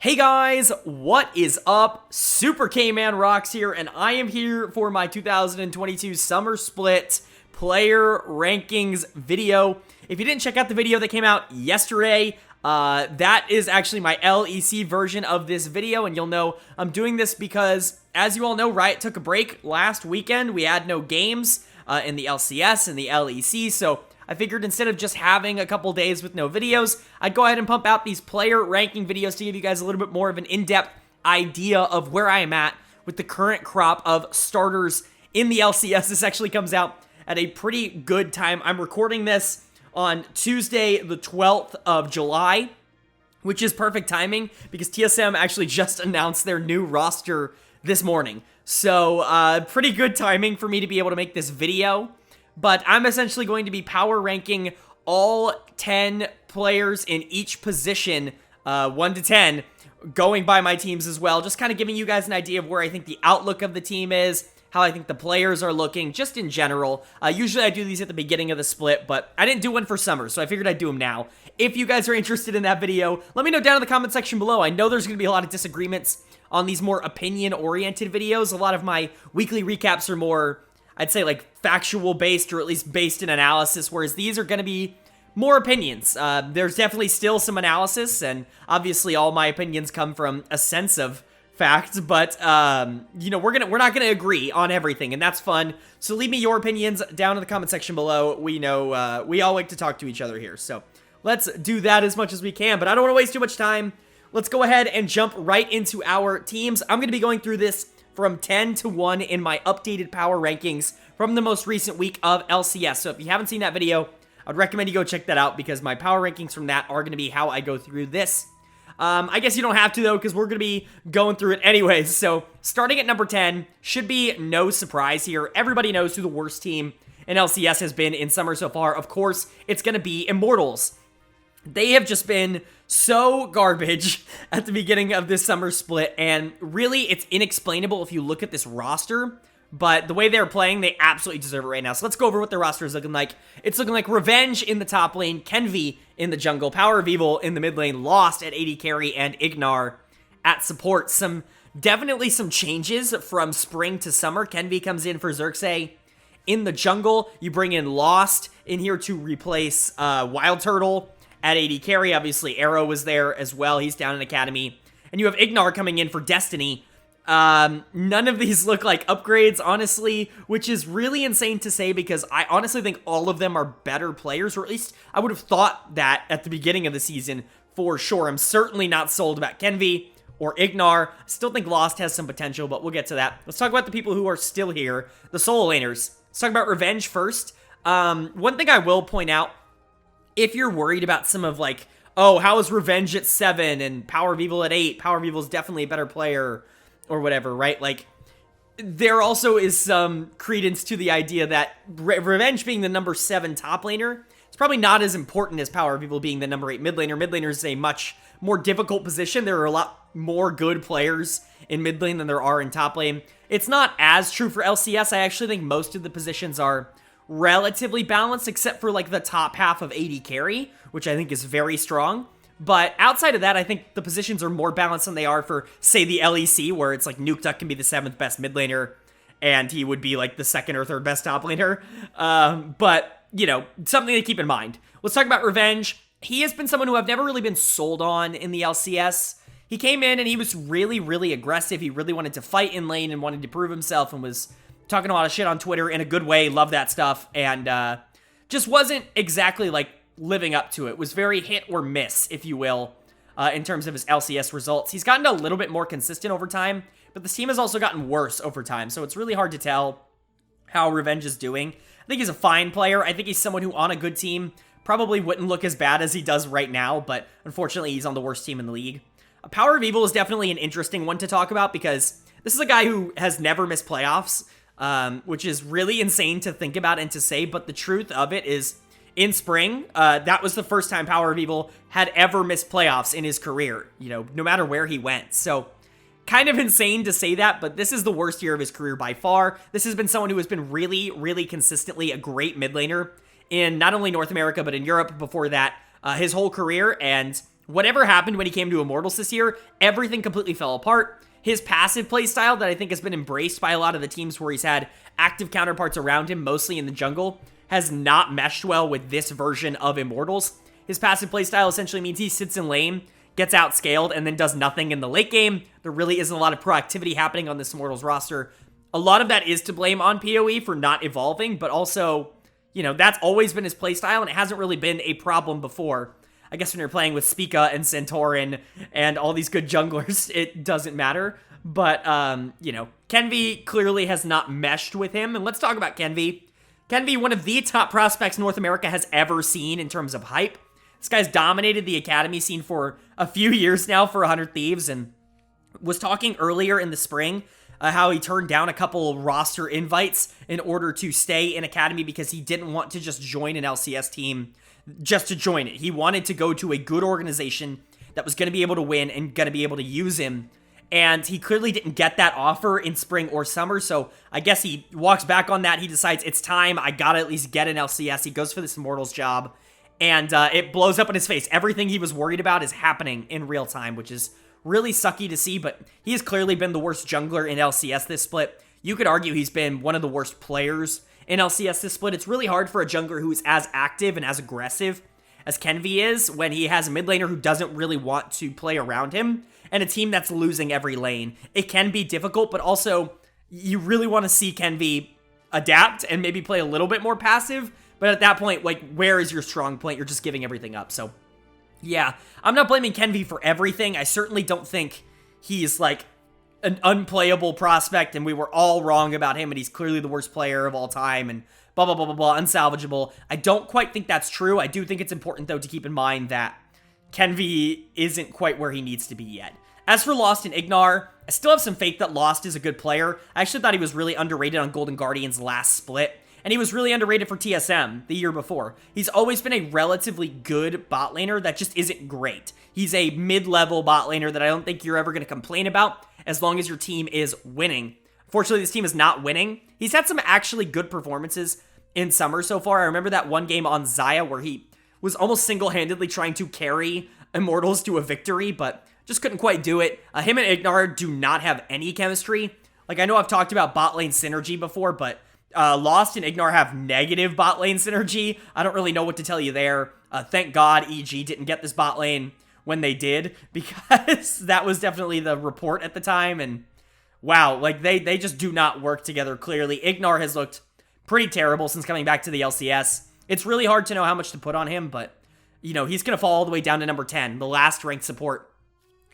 Hey guys, what is up? SuperKmanrocks here, and I am here for my 2022 Summer Split player rankings video. If you didn't check out the video that came out yesterday, that is actually my LEC version of this video, and you'll know I'm doing this because, as you all know, Riot took a break last weekend. We had no games in the LCS and the LEC, so I figured instead of just having a couple days with no videos, I'd go ahead and pump out these player ranking videos to give you guys a little bit more of an in-depth idea of where I am at with the current crop of starters in the LCS. This actually comes out at a pretty good time. I'm recording this on Tuesday, the 12th of July, which is perfect timing because TSM actually just announced their new roster this morning. So, pretty good timing for me to be able to make this video. But I'm essentially going to be power ranking all 10 players in each position, 1 to 10, going by my teams as well. Just kind of giving you guys an idea of where I think the outlook of the team is, how I think the players are looking, just in general. Usually I do these at the beginning of the split, but I didn't do one for summer, so I figured I'd do them now. If you guys are interested in that video, let me know down in the comment section below. I know there's going to be a lot of disagreements on these more opinion-oriented videos. A lot of my weekly recaps are more, I'd say, like, factual based, or at least based in analysis, whereas these are going to be more opinions. There's definitely still some analysis, and obviously all my opinions come from a sense of fact, but you know, we're not gonna agree on everything, and that's fun. So leave me your opinions down in the comment section below. We know we all like to talk to each other here, so let's do that as much as we can, but I don't want to waste too much time. Let's go ahead and jump right into our teams. I'm going to be going through this from 10 to 1 in my updated power rankings from the most recent week of LCS. So if you haven't seen that video, I'd recommend you go check that out because my power rankings from that are going to be how I go through this. I guess you don't have to, though, because we're going to be going through it anyways. So starting at number 10 should be no surprise here. Everybody knows who the worst team in LCS has been in summer so far. Of course, it's going to be Immortals. They have just been so garbage at the beginning of this summer split, and really, it's inexplainable if you look at this roster, but the way they're playing, they absolutely deserve it right now. So let's go over what their roster is looking like. It's looking like Revenge in the top lane, Kenvi in the jungle, Power of Evil in the mid lane, Lost at AD carry, and Ignar at support. Definitely some changes from spring to summer. Kenvi comes in for Xerxes. In the jungle, you bring in Lost in here to replace Wild Turtle. At AD carry, obviously, Arrow was there as well. He's down in Academy. And you have Ignar coming in for Destiny. None of these look like upgrades, honestly, which is really insane to say because I honestly think all of them are better players, or at least I would have thought that at the beginning of the season for sure. I'm certainly not sold about Kenvi or Ignar. I still think Lost has some potential, but we'll get to that. Let's talk about the people who are still here, the solo laners. Let's talk about Revenge first. One thing I will point out, if you're worried about some of like, oh, how is Revenge at 7 and Power of Evil at 8? Power of Evil is definitely a better player or whatever, right? Like, there also is some credence to the idea that Revenge being the number 7 top laner, it's probably not as important as Power of Evil being the number 8 mid laner. Mid laner is a much more difficult position. There are a lot more good players in mid lane than there are in top lane. It's not as true for LCS. I actually think most of the positions are relatively balanced, except for like the top half of AD carry, which I think is very strong. But outside of that, I think the positions are more balanced than they are for, say, the LEC, where it's like Nukeduck can be the 7th best mid laner, and he would be like the 2nd or 3rd best top laner. But, you know, something to keep in mind. Let's talk about Revenge. He has been someone who I've never really been sold on in the LCS. He came in and he was really, really aggressive. He really wanted to fight in lane and wanted to prove himself and was talking a lot of shit on Twitter in a good way. Love that stuff. And just wasn't exactly like living up to it. Was very hit or miss, if you will, in terms of his LCS results. He's gotten a little bit more consistent over time, but this team has also gotten worse over time. So it's really hard to tell how Revenge is doing. I think he's a fine player. I think he's someone who on a good team probably wouldn't look as bad as he does right now, but unfortunately he's on the worst team in the league. Power of Evil is definitely an interesting one to talk about because this is a guy who has never missed playoffs. Which is really insane to think about and to say, but the truth of it is, in spring, that was the first time Power of Evil had ever missed playoffs in his career, you know, no matter where he went. So, kind of insane to say that, but this is the worst year of his career by far. This has been someone who has been really, really consistently a great mid laner in not only North America, but in Europe before that, his whole career, and whatever happened when he came to Immortals this year, everything completely fell apart. His passive playstyle that I think has been embraced by a lot of the teams where he's had active counterparts around him, mostly in the jungle, has not meshed well with this version of Immortals. His passive playstyle essentially means he sits in lane, gets outscaled, and then does nothing in the late game. There really isn't a lot of proactivity happening on this Immortals roster. A lot of that is to blame on PoE for not evolving, but also, you know, that's always been his playstyle, and it hasn't really been a problem before. I guess when you're playing with Spica and Centaurin and all these good junglers, it doesn't matter. But, you know, Kenvi clearly has not meshed with him. And let's talk about Kenvi. Kenvi, one of the top prospects North America has ever seen in terms of hype. This guy's dominated the academy scene for a few years now for 100 Thieves, and was talking earlier in the spring how he turned down a couple roster invites in order to stay in academy because he didn't want to just join an LCS team just to join it. He wanted to go to a good organization that was going to be able to win and going to be able to use him. And he clearly didn't get that offer in spring or summer, so I guess he walks back on that. He decides, it's time, I gotta at least get an LCS. He goes for this Immortals job, and it blows up in his face. Everything he was worried about is happening in real time, which is really sucky to see, but he has clearly been the worst jungler in LCS this split. You could argue he's been one of the worst players in LCS this split. It's really hard for a jungler who is as active and as aggressive as Kenvi is when he has a mid laner who doesn't really want to play around him and a team that's losing every lane. It can be difficult, but also you really want to see Kenvi adapt and maybe play a little bit more passive, but at that point, like, where is your strong point? You're just giving everything up. So yeah, I'm not blaming Kenvi for everything. I certainly don't think he's like an unplayable prospect and we were all wrong about him and he's clearly the worst player of all time and blah, blah, blah, blah, blah, unsalvageable. I don't quite think that's true. I do think it's important, though, to keep in mind that Kenvi isn't quite where he needs to be yet. As for Lost and Ignar, I still have some faith that Lost is a good player. I actually thought he was really underrated on Golden Guardian's last split, and he was really underrated for TSM the year before. He's always been a relatively good bot laner that just isn't great. He's a mid-level bot laner that I don't think you're ever going to complain about as long as your team is winning. Fortunately, this team is not winning. He's had some actually good performances in summer so far. I remember that one game on Xayah where he was almost single-handedly trying to carry Immortals to a victory, but just couldn't quite do it. Him and Ignar do not have any chemistry. Like, I know I've talked about bot lane synergy before, but Lost and Ignar have negative bot lane synergy. I don't really know what to tell you there. Thank God EG didn't get this bot lane when they did, because that was definitely the report at the time, and wow, like, they just do not work together clearly. Ignar has looked pretty terrible since coming back to the LCS. It's really hard to know how much to put on him, but, you know, he's going to fall all the way down to number 10, the last ranked support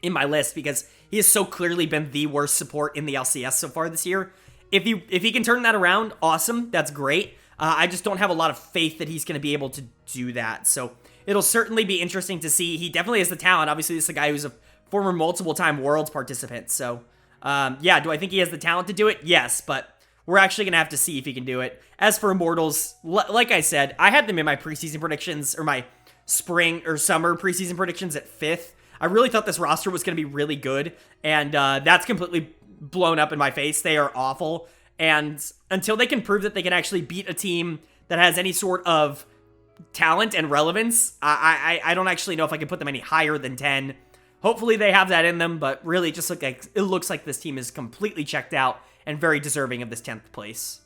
in my list, because he has so clearly been the worst support in the LCS so far this year. If he can turn that around, awesome, that's great. I just don't have a lot of faith that he's going to be able to do that, so it'll certainly be interesting to see. He definitely has the talent. Obviously, this is a guy who's a former multiple-time Worlds participant, so yeah, do I think he has the talent to do it? Yes, but we're actually going to have to see if he can do it. As for Immortals, like I said, I had them in my preseason predictions, or my spring or summer preseason predictions at 5th. I really thought this roster was going to be really good, and that's completely blown up in my face. They are awful, and until they can prove that they can actually beat a team that has any sort of talent and relevance, I don't actually know if I can put them any higher than 10. Hopefully they have that in them, but really it looks like this team is completely checked out and very deserving of this 10th place.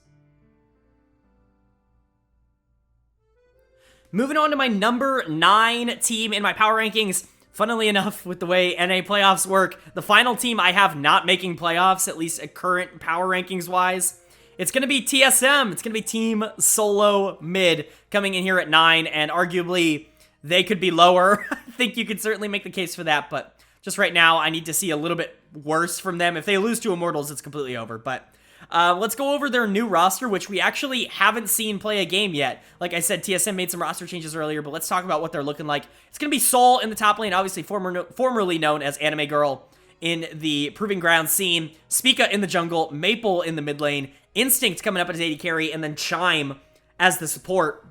Moving on to my number 9 team in my power rankings. Funnily enough, with the way NA playoffs work, the final team I have not making playoffs, at least at current power rankings wise, it's going to be TSM. It's going to be Team SoloMid coming in here at 9, and arguably they could be lower. I think you could certainly make the case for that, but just right now, I need to see a little bit worse from them. If they lose to Immortals, it's completely over, but let's go over their new roster, which we actually haven't seen play a game yet. Like I said, TSM made some roster changes earlier, but let's talk about what they're looking like. It's going to be Sol in the top lane, obviously formerly known as Anime Girl in the Proving Ground scene, Spica in the jungle, Maple in the mid lane, Instinct coming up as AD carry, and then Chime as the support.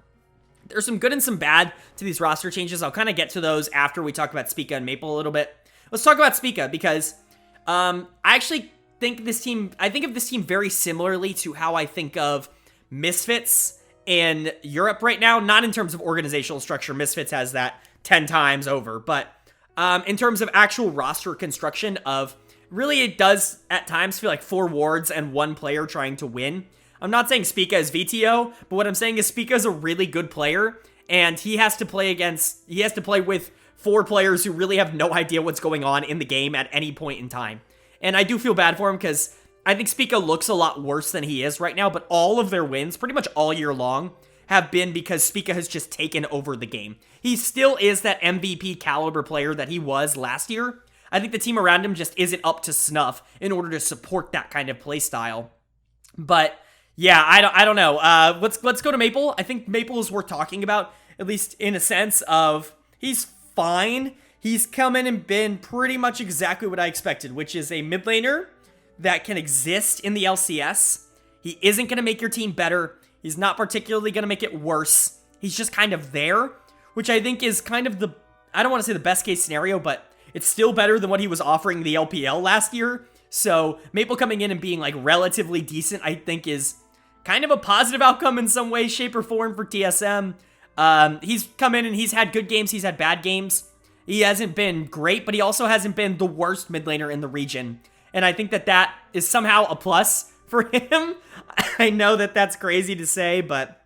There's some good and some bad to these roster changes. I'll kind of get to those after we talk about Spica and Maple a little bit. Let's talk about Spica, because I actually think of this team very similarly to how I think of Misfits in Europe right now. Not in terms of organizational structure. Misfits has that 10 times over, but In terms of actual roster construction of, really it does at times feel like 4 wards and 1 player trying to win. I'm not saying Spica is VTO, but what I'm saying is Spica is a really good player, and he has to play with 4 players who really have no idea what's going on in the game at any point in time. And I do feel bad for him because I think Spica looks a lot worse than he is right now, but all of their wins, pretty much all year long, have been because Spica has just taken over the game. He still is that MVP caliber player that he was last year. I think the team around him just isn't up to snuff in order to support that kind of play style. But yeah, I don't know. Let's go to Maple. I think Maple is worth talking about, at least in a sense of he's fine. He's come in and been pretty much exactly what I expected, which is a mid laner that can exist in the LCS. He isn't going to make your team better. He's not particularly going to make it worse. He's just kind of there, which I think is kind of the, I don't want to say the best case scenario, but it's still better than what he was offering the LPL last year. So Maple coming in and being like relatively decent, I think is kind of a positive outcome in some way, shape, or form for TSM. He's come in and he's had good games, he's had bad games. He hasn't been great, but he also hasn't been the worst mid laner in the region. And I think that that is somehow a plus for him. I know that that's crazy to say, but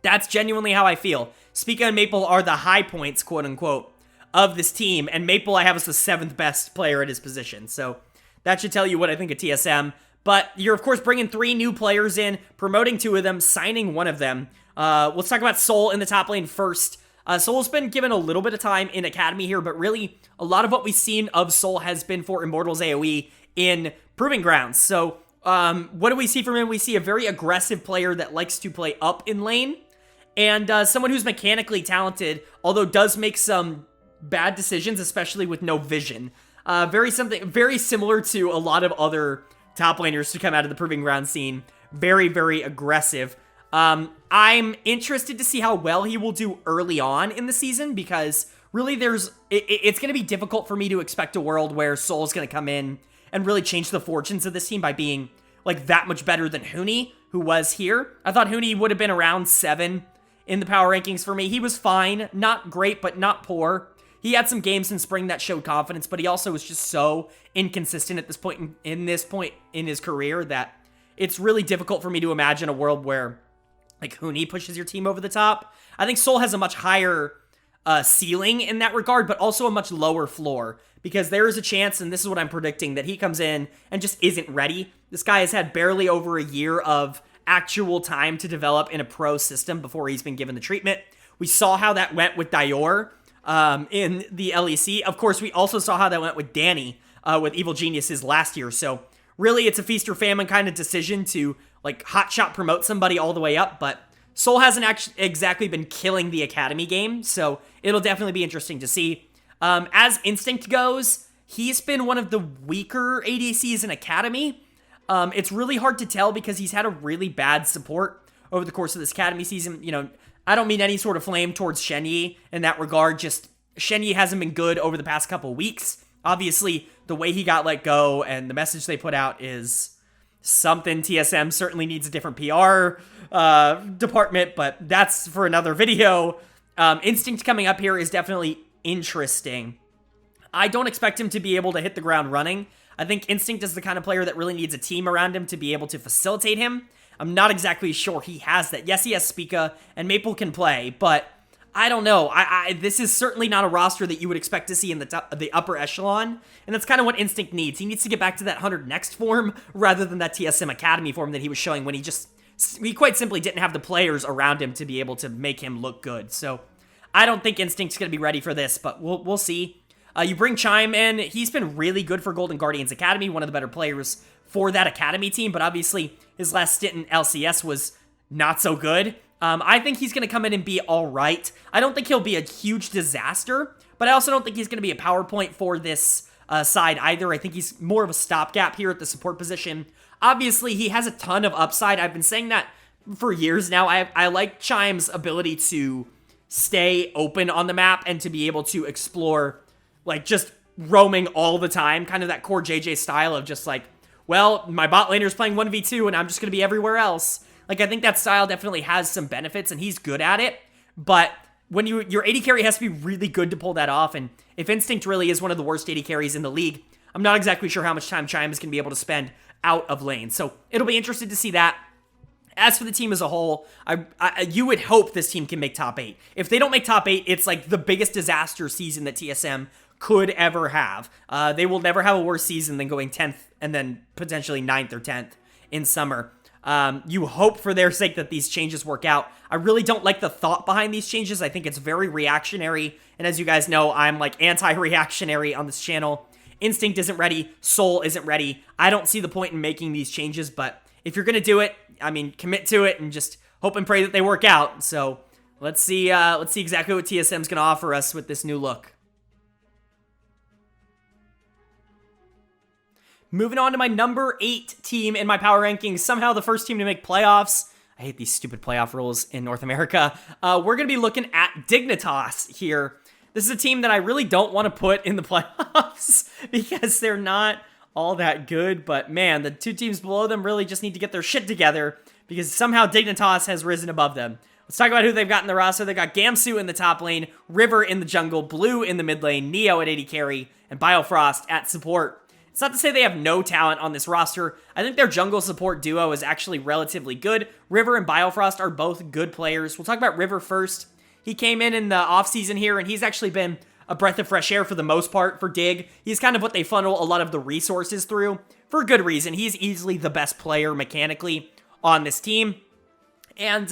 that's genuinely how I feel. Spica and Maple are the high points, quote unquote, of this team. And Maple I have as the 7th best player at his position. So that should tell you what I think of TSM. But you're, of course, bringing 3 new players in, promoting 2 of them, signing 1 of them. Let's talk about Sol in the top lane first. Sol's been given a little bit of time in Academy here, but really, a lot of what we've seen of Sol has been for Immortals AoE in Proving Grounds. So, what do we see from him? We see a very aggressive player that likes to play up in lane, and someone who's mechanically talented, although does make some bad decisions, especially with no vision. Very similar to a lot of other top laners to come out of the Proving Ground scene. Very, very aggressive. I'm interested to see how well he will do early on in the season, because really it's going to be difficult for me to expect a world where Sol is going to come in and really change the fortunes of this team by being like that much better than Huni, who was here. I thought Huni would have been around 7 in the power rankings for me. He was fine, not great, but not poor. He had some games in spring that showed confidence, but he also was just so inconsistent at this point in his career that it's really difficult for me to imagine a world where like Huni pushes your team over the top. I think Sol has a much higher ceiling in that regard, but also a much lower floor, because there is a chance, and this is what I'm predicting, that he comes in and just isn't ready. This guy has had barely over a year of actual time to develop in a pro system before he's been given the treatment. We saw how that went with Dior in the LEC. Of course, we also saw how that went with Danny with Evil Geniuses last year. So really, it's a feast or famine kind of decision to like hotshot promote somebody all the way up, but Sol hasn't actually exactly been killing the Academy game, so it'll definitely be interesting to see. As Instinct goes, he's been one of the weaker ADCs in Academy. It's really hard to tell because he's had a really bad support over the course of this Academy season. You know, I don't mean any sort of flame towards Shenyi in that regard, just Shenyi hasn't been good over the past couple weeks. Obviously, the way he got let go and the message they put out is something TSM certainly needs a different PR department, but that's for another video. Instinct coming up here is definitely interesting. I don't expect him to be able to hit the ground running. I think Instinct is the kind of player that really needs a team around him to be able to facilitate him. I'm not exactly sure he has that. Yes, he has Spica, and Maple can play, but I don't know. This is certainly not a roster that you would expect to see in the upper echelon, and that's kind of what Instinct needs. He needs to get back to that 100 Next form rather than that TSM Academy form that he was showing when he quite simply didn't have the players around him to be able to make him look good. So I don't think Instinct's going to be ready for this, but we'll see. You bring Chime in. He's been really good for Golden Guardians Academy, one of the better players for that Academy team, but obviously his last stint in LCS was not so good. I think he's going to come in and be all right. I don't think he'll be a huge disaster, but I also don't think he's going to be a PowerPoint for this side either. I think he's more of a stopgap here at the support position. Obviously, he has a ton of upside. I've been saying that for years now. I like Chime's ability to stay open on the map and to be able to explore, like, just roaming all the time. Kind of that core JJ style of just like, well, my bot laner's playing 1v2 and I'm just going to be everywhere else. Like, I think that style definitely has some benefits, and he's good at it, but when your AD carry has to be really good to pull that off, and if Instinct really is one of the worst AD carries in the league, I'm not exactly sure how much time Chime is going to be able to spend out of lane. So it'll be interesting to see that. As for the team as a whole, you would hope this team can make top 8. If they don't make top 8, it's like the biggest disaster season that TSM could ever have. They will never have a worse season than going 10th and then potentially 9th or 10th in summer. You hope for their sake that these changes work out. I really don't like the thought behind these changes. I think it's very reactionary. And as you guys know, I'm like anti-reactionary on this channel. Instinct isn't ready. Soul isn't ready. I don't see the point in making these changes, but if you're going to do it, I mean, commit to it and just hope and pray that they work out. So let's see exactly what TSM's going to offer us with this new look. Moving on to my number 8 team in my power rankings, somehow the first team to make playoffs. I hate these stupid playoff rules in North America. We're going to be looking at Dignitas here. This is a team that I really don't want to put in the playoffs because they're not all that good, but man, the 2 teams below them really just need to get their shit together because somehow Dignitas has risen above them. Let's talk about who they've got in the roster. They've got Gamsu in the top lane, River in the jungle, Blue in the mid lane, Neo at AD carry, and Biofrost at support. It's not to say they have no talent on this roster. I think their jungle support duo is actually relatively good. River and Biofrost are both good players. We'll talk about River first. He came in the offseason here, and he's actually been a breath of fresh air for the most part for Dig. He's kind of what they funnel a lot of the resources through, for a good reason. He's easily the best player mechanically on this team. And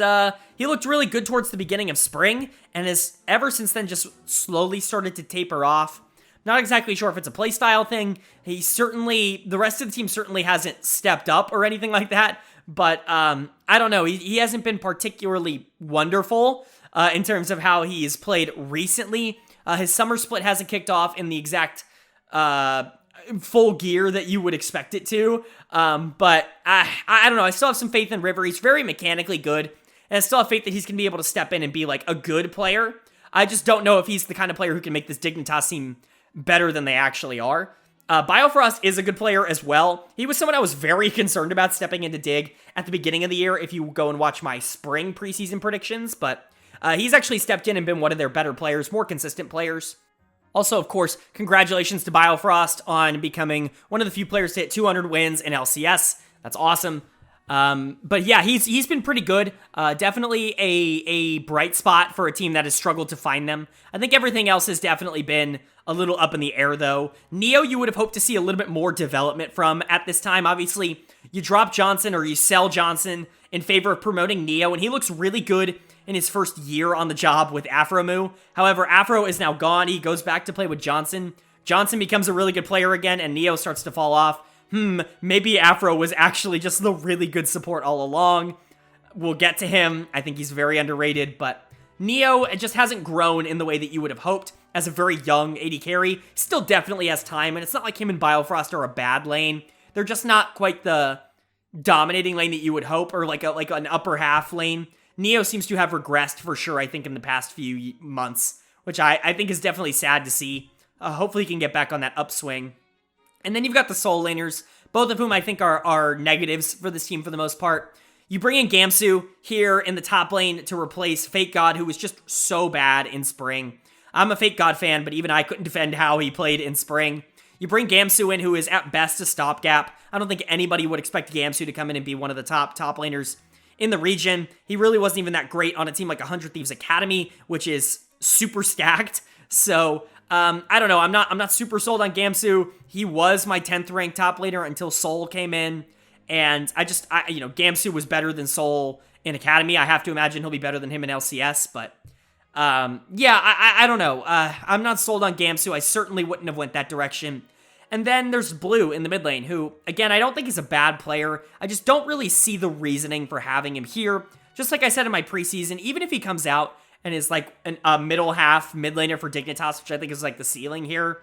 he looked really good towards the beginning of spring, and has ever since then just slowly started to taper off. Not exactly sure if it's a playstyle thing. The rest of the team certainly hasn't stepped up or anything like that, but I don't know. He hasn't been particularly wonderful in terms of how he's played recently. His summer split hasn't kicked off in the exact full gear that you would expect it to. But I don't know. I still have some faith in River. He's very mechanically good. And I still have faith that he's going to be able to step in and be like a good player. I just don't know if he's the kind of player who can make this Dignitas team better than they actually are. Biofrost is a good player as well. He was someone I was very concerned about stepping into Dig at the beginning of the year if you go and watch my spring preseason predictions. But he's actually stepped in and been one of their better players, more consistent players. Also, of course, congratulations to Biofrost on becoming one of the few players to hit 200 wins in LCS. That's awesome. But yeah, he's been pretty good. Definitely a bright spot for a team that has struggled to find them. I think everything else has definitely been a little up in the air, though. Neo, you would have hoped to see a little bit more development from at this time. Obviously, you drop Johnson or you sell Johnson in favor of promoting Neo, and he looks really good in his first year on the job with Afromu. However, Afro is now gone. He goes back to play with Johnson. Johnson becomes a really good player again, and Neo starts to fall off. Maybe Afro was actually just the really good support all along. We'll get to him. I think he's very underrated, but Neo just hasn't grown in the way that you would have hoped as a very young AD carry. Still definitely has time, and it's not like him and Biofrost are a bad lane. They're just not quite the dominating lane that you would hope, or like an upper half lane. Neo seems to have regressed for sure, I think, in the past few months, which I think is definitely sad to see. Hopefully he can get back on that upswing. And then you've got the Soul laners, both of whom I think are negatives for this team for the most part. You bring in Gamsu here in the top lane to replace Fake God, who was just so bad in spring. I'm a Fake God fan, but even I couldn't defend how he played in spring. You bring Gamsu in, who is at best a stopgap. I don't think anybody would expect Gamsu to come in and be one of the top laners in the region. He really wasn't even that great on a team like 100 Thieves Academy, which is super stacked. So I don't know. I'm not super sold on Gamsu. He was my 10th ranked top laner until Soul came in, and Gamsu was better than Soul in Academy. I have to imagine he'll be better than him in LCS, but I don't know. I'm not sold on Gamsu. I certainly wouldn't have went that direction. And then there's Blue in the mid lane, who, again, I don't think he's a bad player. I just don't really see the reasoning for having him here. Just like I said in my preseason, even if he comes out and is like a middle half mid laner for Dignitas, which I think is like the ceiling here,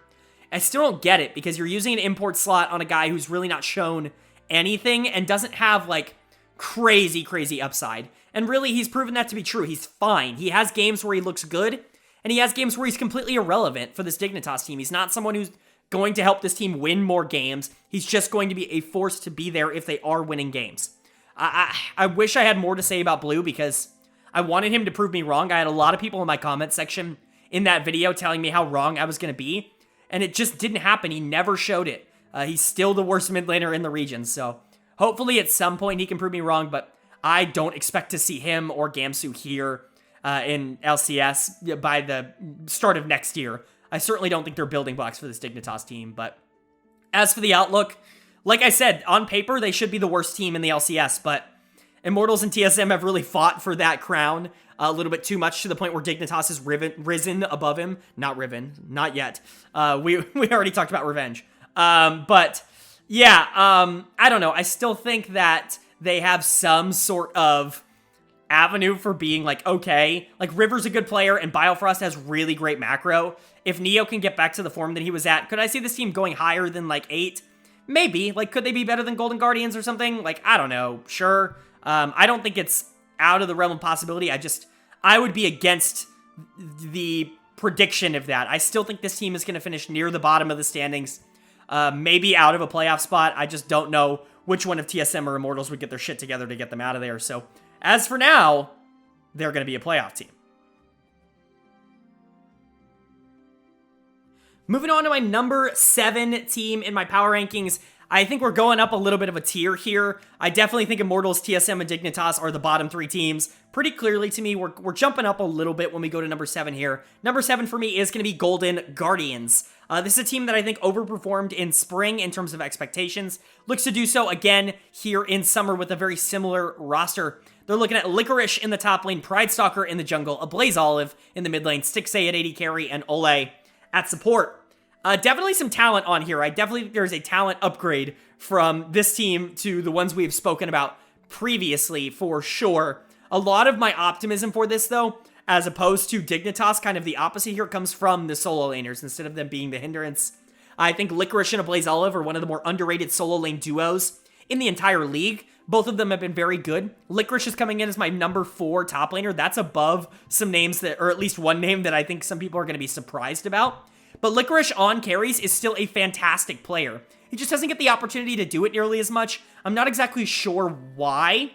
I still don't get it, because you're using an import slot on a guy who's really not shown anything and doesn't have like crazy upside. And really, he's proven that to be true. He's fine. He has games where he looks good, and he has games where he's completely irrelevant for this Dignitas team. He's not someone who's going to help this team win more games. He's just going to be a force to be there if they are winning games. I wish I had more to say about Blue, because I wanted him to prove me wrong. I had a lot of people in my comment section in that video telling me how wrong I was going to be, and it just didn't happen. He never showed it. He's still the worst mid laner in the region, so hopefully at some point he can prove me wrong, but I don't expect to see him or Gamsu here in LCS by the start of next year. I certainly don't think they're building blocks for this Dignitas team, but as for the outlook, like I said, on paper, they should be the worst team in the LCS, but Immortals and TSM have really fought for that crown a little bit too much to the point where Dignitas has risen above him. Not Riven, not yet. We already talked about revenge. But yeah, I don't know. I still think that they have some sort of avenue for being like, okay, like River's a good player and Biofrost has really great macro. If Neo can get back to the form that he was at, could I see this team going higher than like 8? Maybe. Like, could they be better than Golden Guardians or something? Like, I don't know. Sure. I don't think it's out of the realm of possibility. I would be against the prediction of that. I still think this team is going to finish near the bottom of the standings. Maybe out of a playoff spot. I just don't know which one of TSM or Immortals would get their shit together to get them out of there. So, as for now, they're going to be a playoff team. Moving on to my number 7 team in my power rankings. I think we're going up a little bit of a tier here. I definitely think Immortals, TSM, and Dignitas are the bottom 3 teams. Pretty clearly to me, we're jumping up a little bit when we go to number 7 here. Number 7 for me is going to be Golden Guardians. This is a team that I think overperformed in spring in terms of expectations. Looks to do so again here in summer with a very similar roster. They're looking at Licorice in the top lane, Pride Stalker in the jungle, a Blaze Olive in the mid lane, Stixay at 80 carry, and Ole at support. Definitely some talent on here. I definitely think there's a talent upgrade from this team to the ones we've spoken about previously, for sure. A lot of my optimism for this, though, as opposed to Dignitas, kind of the opposite here, comes from the solo laners instead of them being the hindrance. I think Licorice and a Blaze Olive are one of the more underrated solo lane duos in the entire league. Both of them have been very good. Licorice is coming in as my number 4 top laner. That's above some names that, or at least one name that I think some people are going to be surprised about. But Licorice on carries is still a fantastic player. He just doesn't get the opportunity to do it nearly as much. I'm not exactly sure why,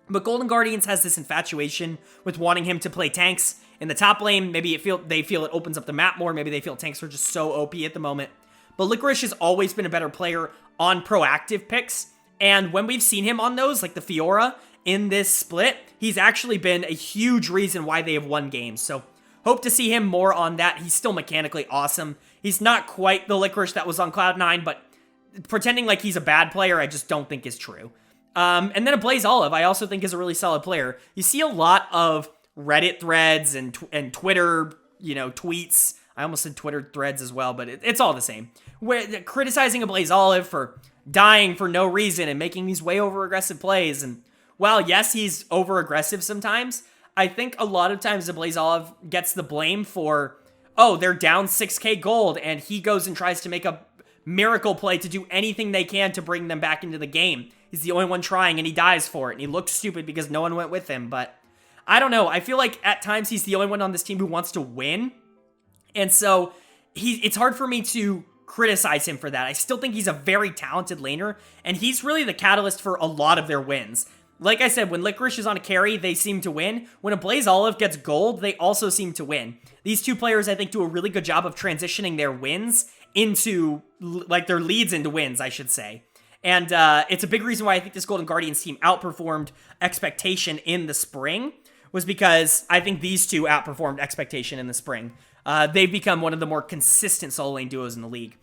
but Golden Guardians has this infatuation with wanting him to play tanks in the top lane. Maybe they feel it opens up the map more. Maybe they feel tanks are just so OP at the moment. But Licorice has always been a better player on proactive picks. And when we've seen him on those, like the Fiora in this split, he's actually been a huge reason why they have won games. So hope to see him more on that. He's still mechanically awesome. He's not quite the Licorice that was on Cloud9, but pretending like he's a bad player, I just don't think is true. And then a Blaze Olive, I also think is a really solid player. You see a lot of Reddit threads and Twitter, tweets. I almost said Twitter threads as well, but it's all the same. Where criticizing a Blaze Olive for dying for no reason and making these way over aggressive plays. And while yes, he's over aggressive sometimes, I think a lot of times the Blaze Olive gets the blame for, oh, they're down 6k gold, and he goes and tries to make a miracle play to do anything they can to bring them back into the game. He's the only one trying, and he dies for it, and he looks stupid because no one went with him, but I don't know. I feel like at times he's the only one on this team who wants to win, and so it's hard for me to criticize him for that. I still think he's a very talented laner, and he's really the catalyst for a lot of their wins. Like I said, when Licorice is on a carry, they seem to win. When a Blaze Olive gets gold, they also seem to win. These two players, I think, do a really good job of transitioning their wins into, like, their leads into wins, I should say. And it's a big reason why I think this Golden Guardians team outperformed expectation in the spring, was because I think these two outperformed expectation in the spring. They've become one of the more consistent solo lane duos in the league.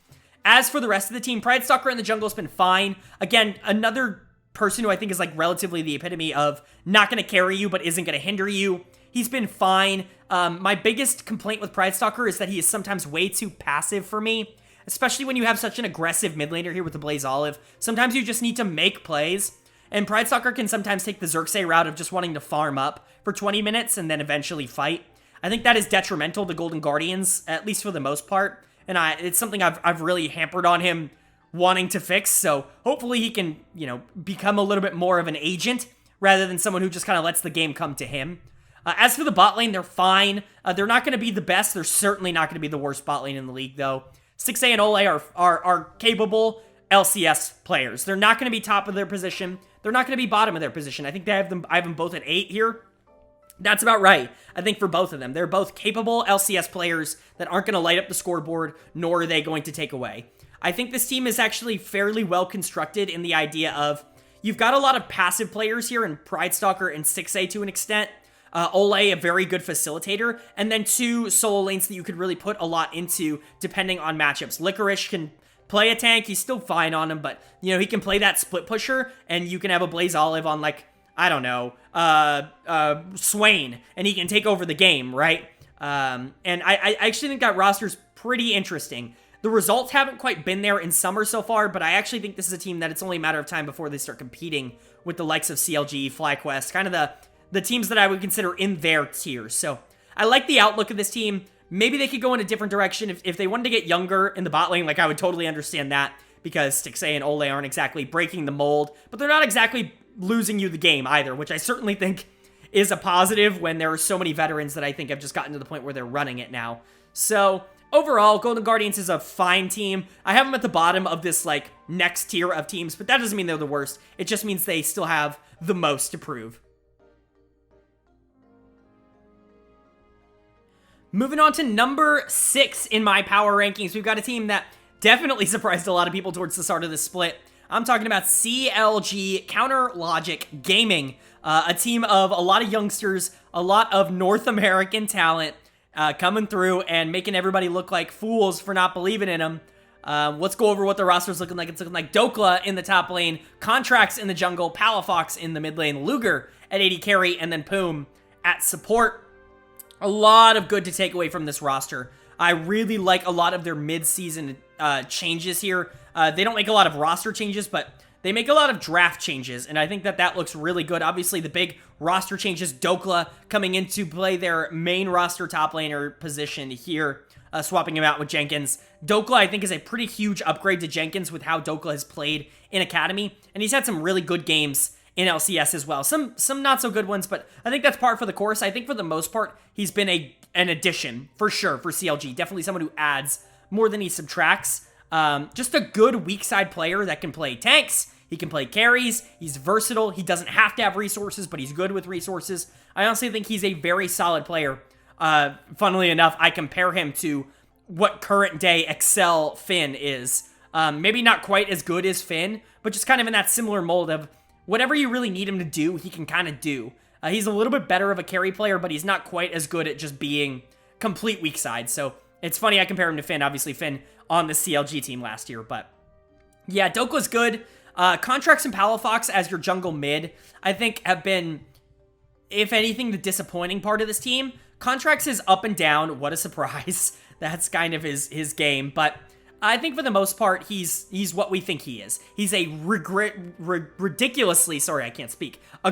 As for the rest of the team, Pride Stalker in the jungle has been fine. Again, another person who I think is like relatively the epitome of not going to carry you but isn't going to hinder you. He's been fine. My biggest complaint with Pride Stalker is that he is sometimes way too passive for me, especially when you have such an aggressive mid laner here with the Blaze Olive. Sometimes you just need to make plays, and Pride Stalker can sometimes take the Xerxes route of just wanting to farm up for 20 minutes and then eventually fight. I think that is detrimental to Golden Guardians, at least for the most part, and it's something I've really hampered on him wanting to fix, so hopefully he can, become a little bit more of an agent rather than someone who just kind of lets the game come to him. As for the bot lane, they're fine. They're not going to be the best. They're certainly not going to be the worst bot lane in the league, though. Stixay and Ole are capable LCS players. They're not going to be top of their position. They're not going to be bottom of their position. I think I have them both at 8 here. That's about right, I think, for both of them. They're both capable LCS players that aren't going to light up the scoreboard, nor are they going to take away. I think this team is actually fairly well constructed in the idea of you've got a lot of passive players here in Pride Stalker and 6A to an extent. Ole, a very good facilitator, and then 2 solo lanes that you could really put a lot into depending on matchups. Licorice can play a tank, he's still fine on him, but, you know, he can play that split pusher, and you can have a Blaze Olive on, like, I don't know, Swain, and he can take over the game, right? And I actually think that roster's pretty interesting. The results haven't quite been there in summer so far, but I actually think this is a team that it's only a matter of time before they start competing with the likes of CLG, FlyQuest, kind of the teams that I would consider in their tier. So I like the outlook of this team. Maybe they could go in a different direction. If they wanted to get younger in the bot lane, like, I would totally understand that, because Stixay and Ole aren't exactly breaking the mold, but they're not exactly losing you the game either, which I certainly think is a positive when there are so many veterans that I think have just gotten to the point where they're running it now. So overall, Golden Guardians is a fine team. I have them at the bottom of this, like, next tier of teams, but that doesn't mean they're the worst. It just means they still have the most to prove. Moving on to number 6 in my power rankings, we've got a team that definitely surprised a lot of people towards the start of this split. I'm talking about CLG, Counter Logic Gaming, a team of a lot of youngsters, a lot of North American talent coming through and making everybody look like fools for not believing in them. Let's go over what the roster's looking like. It's looking like Dokla in the top lane, Contracts in the jungle, Palafox in the mid lane, Luger at AD carry, and then Poom at support. A lot of good to take away from this roster. I really like a lot of their mid-season changes here. They don't make a lot of roster changes, but they make a lot of draft changes, and I think that that looks really good. Obviously, the big roster changes, Dokla coming in to play their main roster top laner position here, swapping him out with Jenkins. Dokla, I think, is a pretty huge upgrade to Jenkins with how Dokla has played in Academy, and he's had some really good games in LCS as well. Some not so good ones, but I think that's par for the course. I think for the most part, he's been an addition, for sure, for CLG. Definitely someone who adds more than he subtracts. Just a good weak side player that can play tanks. He can play carries. He's versatile. He doesn't have to have resources, but he's good with resources. I honestly think he's a very solid player. Funnily enough, I compare him to what current day Excel Finn is. Maybe not quite as good as Finn, but just kind of in that similar mold of whatever you really need him to do, he can kind of do. He's a little bit better of a carry player, but he's not quite as good at just being complete weak side. So it's funny I compare him to Finn. Obviously, Finn on the CLG team last year. But yeah, Dokla's good. Contracts and Palafox as your jungle mid, I think, have been, if anything, the disappointing part of this team. Contracts is up and down. What a surprise. That's kind of his game. But I think for the most part, he's what we think he is. He's a ridiculously, sorry, I can't speak, a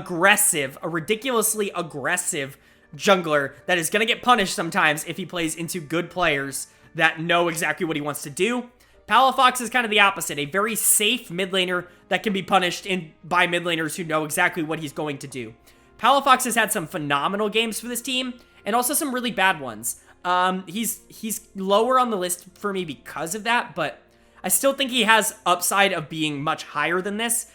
ridiculously aggressive jungler that is going to get punished sometimes if he plays into good players that know exactly what he wants to do. Palafox is kind of the opposite, a very safe mid laner that can be punished by mid laners who know exactly what he's going to do. Palafox has had some phenomenal games for this team, and also some really bad ones. He's lower on the list for me because of that, but I still think he has upside of being much higher than this.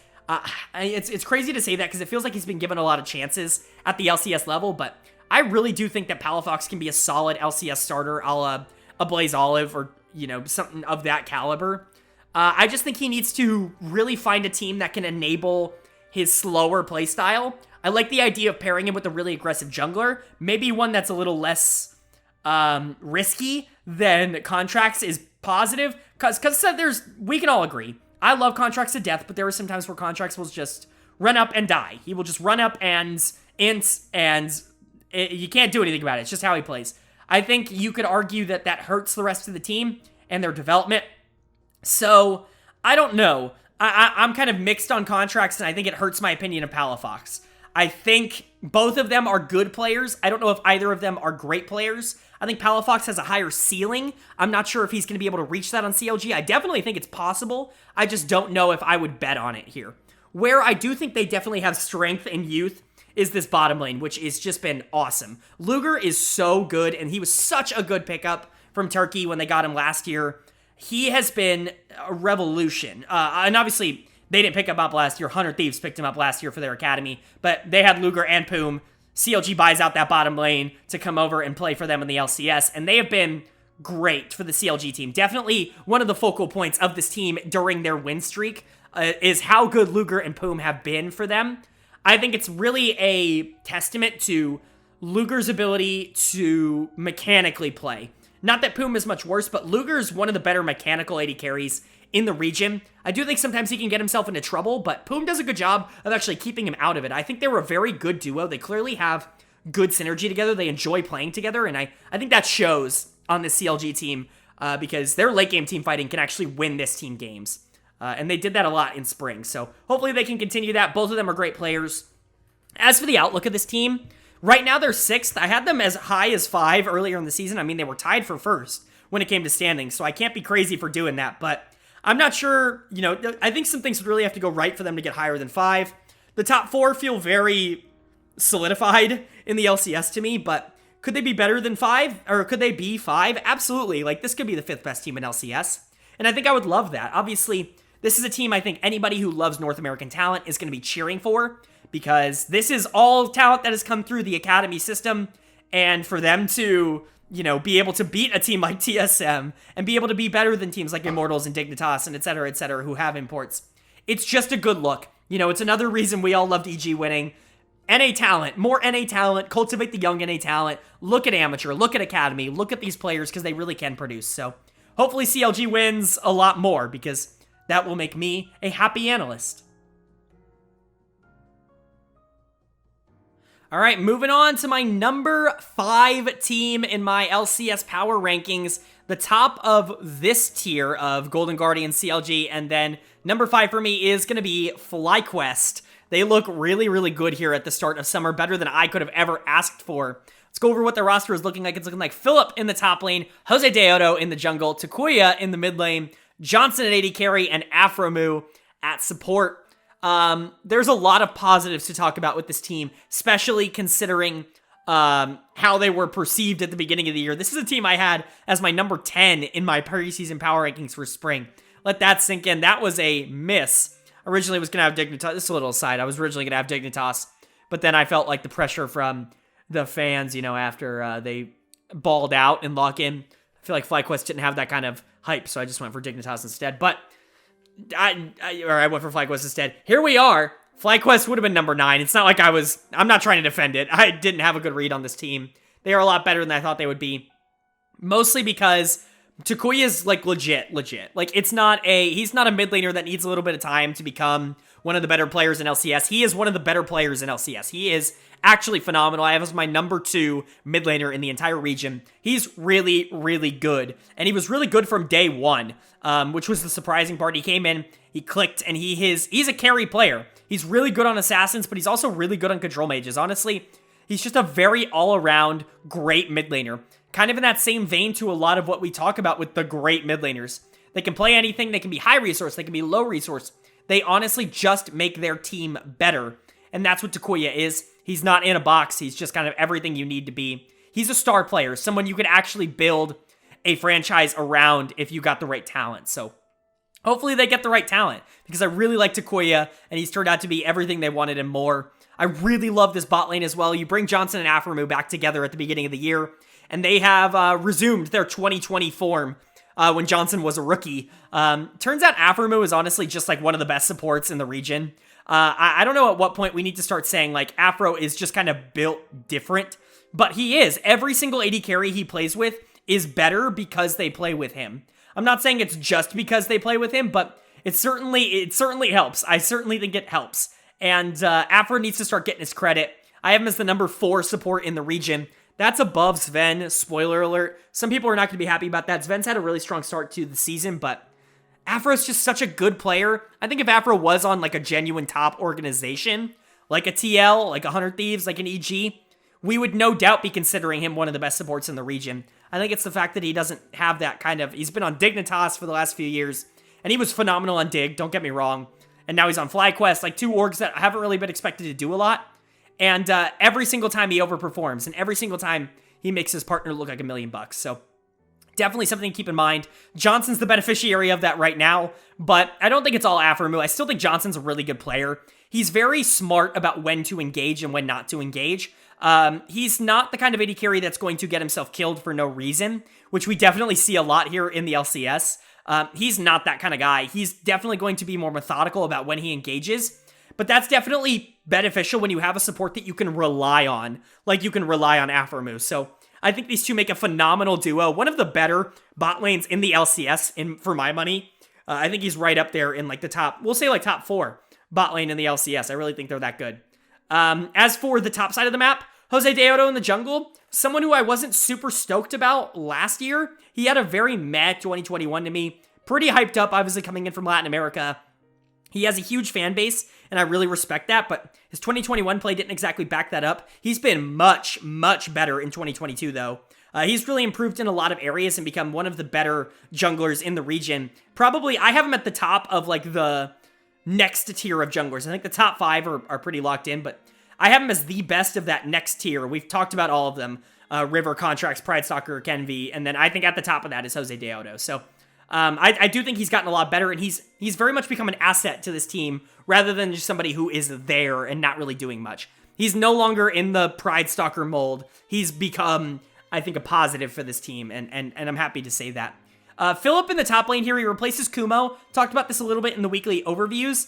It's crazy to say that because it feels like he's been given a lot of chances at the LCS level, but I really do think that Palafox can be a solid LCS starter, a la a Blaze Olive or, you know, something of that caliber. I just think he needs to really find a team that can enable his slower playstyle. I like the idea of pairing him with a really aggressive jungler, maybe one that's a little less risky than Contracts is positive, because we can all agree, I love Contracts to death, but there are some times where Contracts will just run up and die. He will just run up and int, and you can't do anything about it. It's just how he plays. I think you could argue that that hurts the rest of the team and their development. So, I don't know. I'm kind of mixed on Contracts, and I think it hurts my opinion of Palafox. I think both of them are good players. I don't know if either of them are great players. I think Palafox has a higher ceiling. I'm not sure if he's going to be able to reach that on CLG. I definitely think it's possible. I just don't know if I would bet on it here. Where I do think they definitely have strength and youth is this bottom lane, which has just been awesome. Luger is so good, and he was such a good pickup from Turkey when they got him last year. He has been a revolution. And obviously, they didn't pick him up last year. 100 Thieves picked him up last year for their academy, but they had Luger and Poom CLG buys out that bottom lane to come over and play for them in the LCS, and they have been great for the CLG team. Definitely one of the focal points of this team during their win streak is how good Luger and Poom have been for them. I think it's really a testament to Luger's ability to mechanically play. Not that Poom is much worse, but Luger is one of the better mechanical AD carries in the region. I do think sometimes he can get himself into trouble, but Poom does a good job of actually keeping him out of it. I think they were a very good duo. They clearly have good synergy together. They enjoy playing together, and I think that shows on the CLG team because their late game team fighting can actually win this team games. And they did that a lot in spring, so hopefully they can continue that. Both of them are great players. As for the outlook of this team, right now they're 6th. I had them as high as 5 earlier in the season. I mean, they were tied for 1st when it came to standings, so I can't be crazy for doing that, but I'm not sure, I think some things would really have to go right for them to get higher than 5. The top 4 feel very solidified in the LCS to me, but could they be better than 5? Or could they be 5? Absolutely. Like, this could be the 5th best team in LCS, and I think I would love that. Obviously, this is a team I think anybody who loves North American talent is going to be cheering for, because this is all talent that has come through the academy system, and for them to be able to beat a team like TSM and be able to be better than teams like Immortals and Dignitas and et cetera, who have imports. It's just a good look. It's another reason we all loved EG winning. NA talent, more NA talent, cultivate the young NA talent. Look at Amateur, look at Academy, look at these players because they really can produce. So hopefully CLG wins a lot more because that will make me a happy analyst. All right, moving on to my number 5 team in my LCS power rankings. The top of this tier of Golden Guardian CLG, and then number 5 for me is going to be FlyQuest. They look really, really good here at the start of summer, better than I could have ever asked for. Let's go over what their roster is looking like. It's looking like Philip in the top lane, Jose Deodo in the jungle, Takuya in the mid lane, Johnson at AD carry, and Afromu at support. There's a lot of positives to talk about with this team, especially considering how they were perceived at the beginning of the year. This is a team I had as my number 10 in my preseason power rankings for spring. Let that sink in. That was a miss. Originally was going to have Dignitas. This is a little aside. I was originally going to have Dignitas, but then I felt like the pressure from the fans, after they balled out and lock in. I feel like FlyQuest didn't have that kind of hype, so I just went for Dignitas instead. But I went for FlyQuest instead. Here we are. FlyQuest would have been number 9. It's not like I'm not trying to defend it. I didn't have a good read on this team. They are a lot better than I thought they would be. Mostly because Takuya's like legit. Like he's not a mid laner that needs a little bit of time to become one of the better players in LCS. He is one of the better players in LCS. He is actually phenomenal. I have as my number 2 mid laner in the entire region. He's really, really good. And he was really good from day 1, which was the surprising part. He came in, he clicked, and he's a carry player. He's really good on assassins, but he's also really good on control mages. Honestly, he's just a very all-around great mid laner. Kind of in that same vein to a lot of what we talk about with the great mid laners. They can play anything, they can be high resource, they can be low resource. They honestly just make their team better. And that's what Takuya is. He's not in a box, he's just kind of everything you need to be. He's a star player, someone you could actually build a franchise around if you got the right talent. So hopefully they get the right talent, because I really like Takuya, and he's turned out to be everything they wanted and more. I really love this bot lane as well. You bring Johnson and Afromu back together at the beginning of the year, and they have resumed their 2020 form when Johnson was a rookie. Turns out Afromu is honestly just like one of the best supports in the region. I don't know at what point we need to start saying like Afro is just kind of built different, but he is. Every single AD carry he plays with is better because they play with him. I'm not saying it's just because they play with him, but it certainly helps. I certainly think it helps. And Afro needs to start getting his credit. I have him as the number 4 support in the region. That's above Sven, spoiler alert. Some people are not going to be happy about that. Sven's had a really strong start to the season, but Afro's just such a good player. I think if Afro was on like a genuine top organization, like a TL, like a 100 Thieves, like an EG, we would no doubt be considering him one of the best supports in the region. I think it's the fact that he doesn't have that kind of... He's been on Dignitas for the last few years, and he was phenomenal on Dig, don't get me wrong. And now he's on FlyQuest, like 2 orgs that haven't really been expected to do a lot. And every single time he overperforms, and every single time he makes his partner look like $1 million. So definitely something to keep in mind. Johnson's the beneficiary of that right now, but I don't think it's all Afromu. I still think Johnson's a really good player. He's very smart about when to engage and when not to engage. He's not the kind of AD carry that's going to get himself killed for no reason, which we definitely see a lot here in the LCS. He's not that kind of guy. He's definitely going to be more methodical about when he engages, but that's definitely beneficial when you have a support that you can rely on, like you can rely on Aphromoo. So I think these two make a phenomenal duo. One of the better bot lanes in the LCS, for my money. I think he's right up there in like the top, we'll say like top 4 bot lane in the LCS. I really think they're that good. As for the top side of the map, Jose Deodo in the jungle, someone who I wasn't super stoked about last year. He had a very meh 2021 to me. Pretty hyped up, obviously coming in from Latin America. He has a huge fan base, and I really respect that, but his 2021 play didn't exactly back that up. He's been much, much better in 2022, though. He's really improved in a lot of areas and become one of the better junglers in the region. Probably, I have him at the top of, like, the next tier of junglers. I think the top 5 are pretty locked in, but I have him as the best of that next tier. We've talked about all of them. River, Contracts, Pride Stalker, Kenvi, and then I think at the top of that is Jose Deodo. So I do think he's gotten a lot better, and he's very much become an asset to this team rather than just somebody who is there and not really doing much. He's no longer in the Pride Stalker mold. He's become, I think, a positive for this team, and I'm happy to say that. Philip in the top lane here, he replaces Kumo. Talked about this a little bit in the weekly overviews.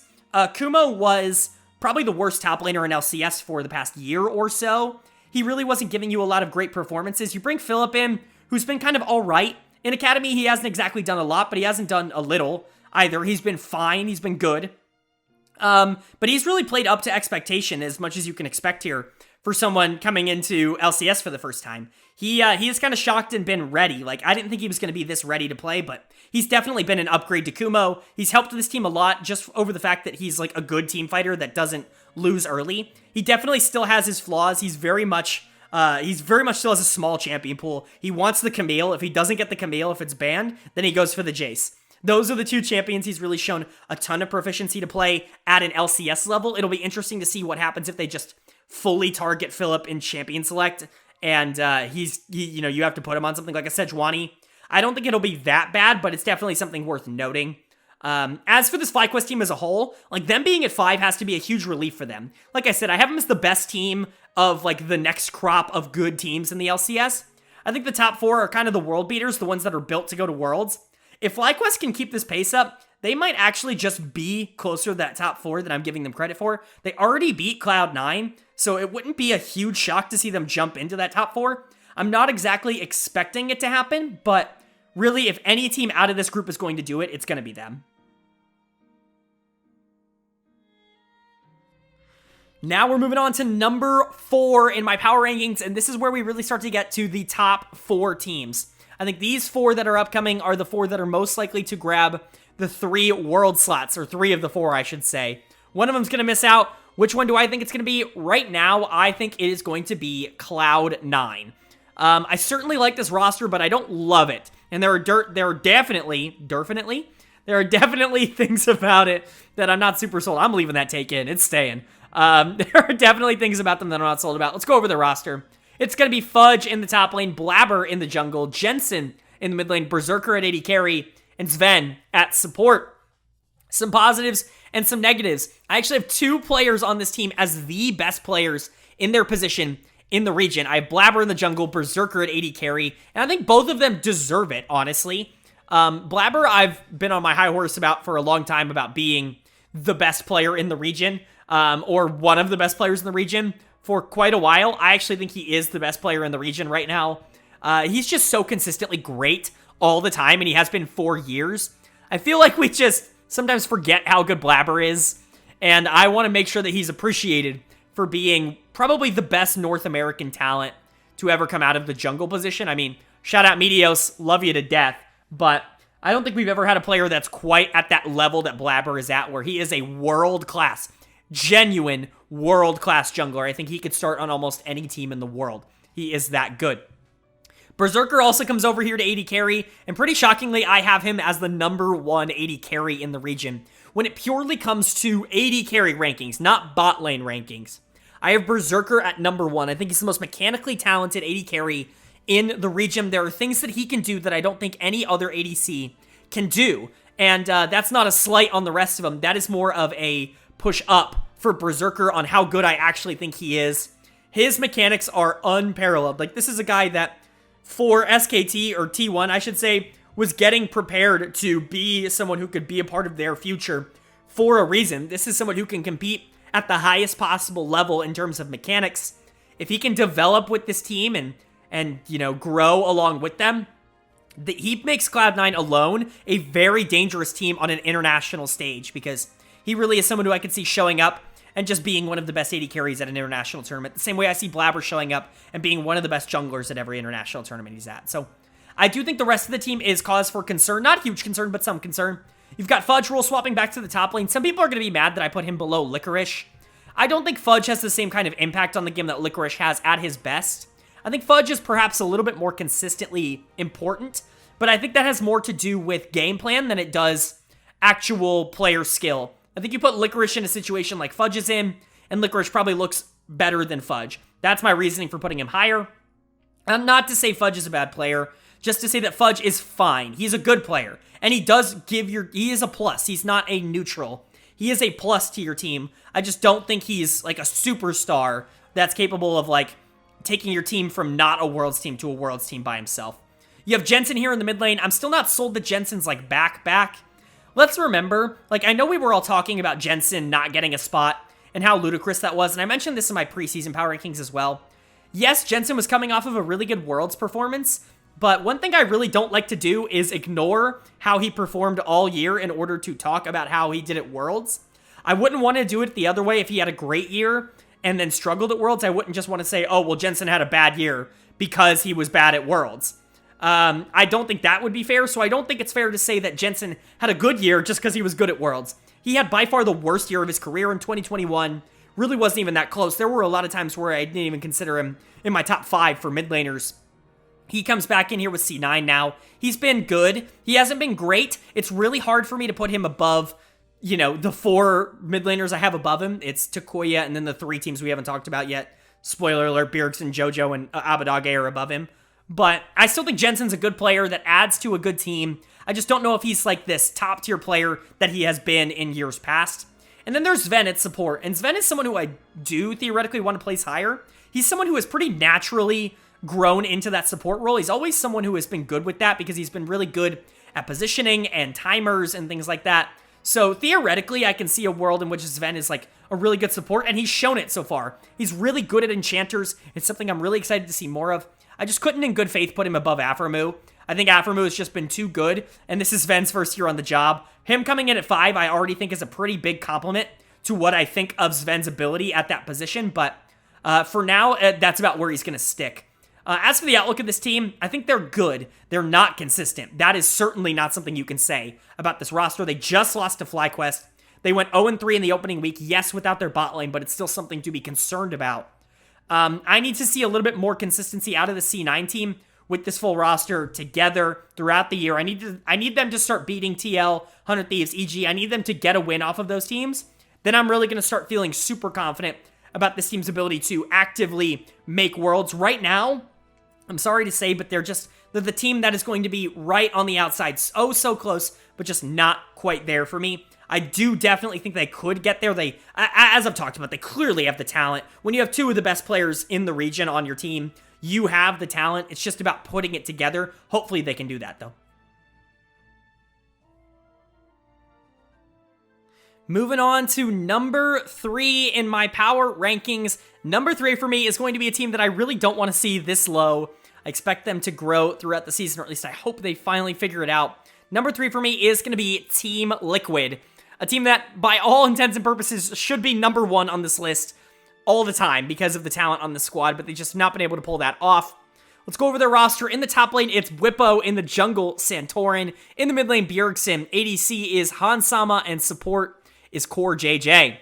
Kumo was probably the worst top laner in LCS for the past year or so. He really wasn't giving you a lot of great performances. You bring Philip in, who's been kind of all right. In Academy, he hasn't exactly done a lot, but he hasn't done a little either. He's been fine. He's been good. But he's really played up to expectation as much as you can expect here for someone coming into LCS for the first time. He has kind of shocked and been ready. Like, I didn't think he was going to be this ready to play, but he's definitely been an upgrade to Kumo. He's helped this team a lot just over the fact that he's like a good team fighter that doesn't lose early. He definitely still has his flaws. He's very much still has a small champion pool. He wants the Camille. If he doesn't get the Camille, if it's banned, then he goes for the Jace. Those are the two champions he's really shown a ton of proficiency to play at an LCS level. It'll be interesting to see what happens if they just fully target Philip in champion select, and you have to put him on something like a Sejuani. I don't think it'll be that bad, but it's definitely something worth noting. As for this FlyQuest team as a whole, like, them being at 5 has to be a huge relief for them. Like I said, I have them as the best team of, like, the next crop of good teams in the LCS. I think the top 4 are kind of the world beaters, the ones that are built to go to Worlds. If FlyQuest can keep this pace up, they might actually just be closer to that top 4 than I'm giving them credit for. They already beat Cloud9, so it wouldn't be a huge shock to see them jump into that top 4. I'm not exactly expecting it to happen, but really, if any team out of this group is going to do it, it's going to be them. Now we're moving on to number 4 in my power rankings, and this is where we really start to get to the top 4 teams. I think these 4 that are upcoming are the 4 that are most likely to grab the 3 world slots, or 3 of the 4, I should say. One of them's going to miss out. Which one do I think it's going to be? Right now, I think it is going to be Cloud9. I certainly like this roster, but I don't love it. And there are definitely things about it that I'm not super sold. I'm leaving that take in. It's staying. There are definitely things about them that I'm not sold about. Let's go over the roster. It's going to be Fudge in the top lane, Blabber in the jungle, Jensen in the mid lane, Berserker at AD carry, and Sven at support. Some positives and some negatives. I actually have 2 players on this team as the best players in their position in the region. I have Blabber in the jungle, Berserker at AD carry, and I think both of them deserve it, honestly. Blabber, I've been on my high horse about for a long time about being the best player in the region, or one of the best players in the region for quite a while. I actually think he is the best player in the region right now. He's just so consistently great all the time, and he has been for years. I feel like we just sometimes forget how good Blabber is, and I want to make sure that he's appreciated for being probably the best North American talent to ever come out of the jungle position. I mean, shout out Meteos, love you to death, but I don't think we've ever had a player that's quite at that level that Blabber is at, where he is a world-class, genuine world-class jungler. I think he could start on almost any team in the world. He is that good. Berserker also comes over here to AD carry, and pretty shockingly, I have him as the number 1 AD carry in the region. When it purely comes to AD carry rankings, not bot lane rankings, I have Berserker at number 1. I think he's the most mechanically talented AD carry in the region. There are things that he can do that I don't think any other ADC can do, and that's not a slight on the rest of them. That is more of a push up for Berserker on how good I actually think he is. His mechanics are unparalleled. Like, this is a guy that, for SKT, or T1, I should say, was getting prepared to be someone who could be a part of their future for a reason. This is someone who can compete at the highest possible level in terms of mechanics. If he can develop with this team and you know, grow along with them, he makes Cloud9 alone a very dangerous team on an international stage, because he really is someone who I could see showing up and just being one of the best AD carries at an international tournament. The same way I see Blabber showing up and being one of the best junglers at every international tournament he's at. So I do think the rest of the team is cause for concern. Not huge concern, but some concern. You've got Fudge role swapping back to the top lane. Some people are going to be mad that I put him below Licorice. I don't think Fudge has the same kind of impact on the game that Licorice has at his best. I think Fudge is perhaps a little bit more consistently important, but I think that has more to do with game plan than it does actual player skill. I think you put Licorice in a situation like Fudge is in, and Licorice probably looks better than Fudge. That's my reasoning for putting him higher. And not to say Fudge is a bad player, just to say that Fudge is fine. He's a good player, and he is a plus. He's not a neutral. He is a plus to your team. I just don't think he's like a superstar that's capable of like taking your team from not a Worlds team to a Worlds team by himself. You have Jensen here in the mid lane. I'm still not sold that Jensen's like back. Let's remember, like, I know we were all talking about Jensen not getting a spot and how ludicrous that was, and I mentioned this in my preseason power rankings as well. Yes, Jensen was coming off of a really good Worlds performance, but one thing I really don't like to do is ignore how he performed all year in order to talk about how he did at Worlds. I wouldn't want to do it the other way. If he had a great year and then struggled at Worlds, I wouldn't just want to say, oh, well, Jensen had a bad year because he was bad at Worlds. I don't think that would be fair, so I don't think it's fair to say that Jensen had a good year just because he was good at Worlds. He had by far the worst year of his career in 2021. Really wasn't even that close. There were a lot of times where I didn't even consider him in my top 5 for mid laners. He comes back in here with C9 now. He's been good. He hasn't been great. It's really hard for me to put him above, you know, the 4 mid laners I have above him. It's Takoya and then the 3 teams we haven't talked about yet. Spoiler alert, Bjergsen, Jojo, and Abadage are above him. But I still think Jensen's a good player that adds to a good team. I just don't know if he's like this top tier player that he has been in years past. And then there's Sven at support. And Sven is someone who I do theoretically want to place higher. He's someone who has pretty naturally grown into that support role. He's always someone who has been good with that because he's been really good at positioning and timers and things like that. So theoretically, I can see a world in which Sven is like a really good support, and he's shown it so far. He's really good at enchanters. It's something I'm really excited to see more of. I just couldn't in good faith put him above Aphromoo. I think Aphromoo has just been too good, and this is Sven's first year on the job. Him coming in at 5, I already think is a pretty big compliment to what I think of Sven's ability at that position, but for now, that's about where he's going to stick. As for the outlook of this team, I think they're good. They're not consistent. That is certainly not something you can say about this roster. They just lost to FlyQuest. They went 0-3 in the opening week, yes, without their bot lane, but it's still something to be concerned about. I need to see a little bit more consistency out of the C9 team with this full roster together throughout the year. I need them to start beating TL, 100 Thieves, EG. I need them to get a win off of those teams. Then I'm really going to start feeling super confident about this team's ability to actively make Worlds. Right now, I'm sorry to say, but they're the team that is going to be right on the outside. So close, but just not quite there for me. I do definitely think they could get there. As I've talked about, they clearly have the talent. When you have 2 of the best players in the region on your team, you have the talent. It's just about putting it together. Hopefully they can do that, though. Moving on to number 3 in my power rankings. Number 3 for me is going to be a team that I really don't want to see this low. I expect them to grow throughout the season, or at least I hope they finally figure it out. Number 3 for me is going to be Team Liquid. A team that, by all intents and purposes, should be number 1 on this list all the time because of the talent on the squad, but they've just not been able to pull that off. Let's go over their roster. In the top lane, it's Whippo. In the jungle, Santorin. In the mid lane, Bjergsen. ADC is Hansama, and support is Core JJ.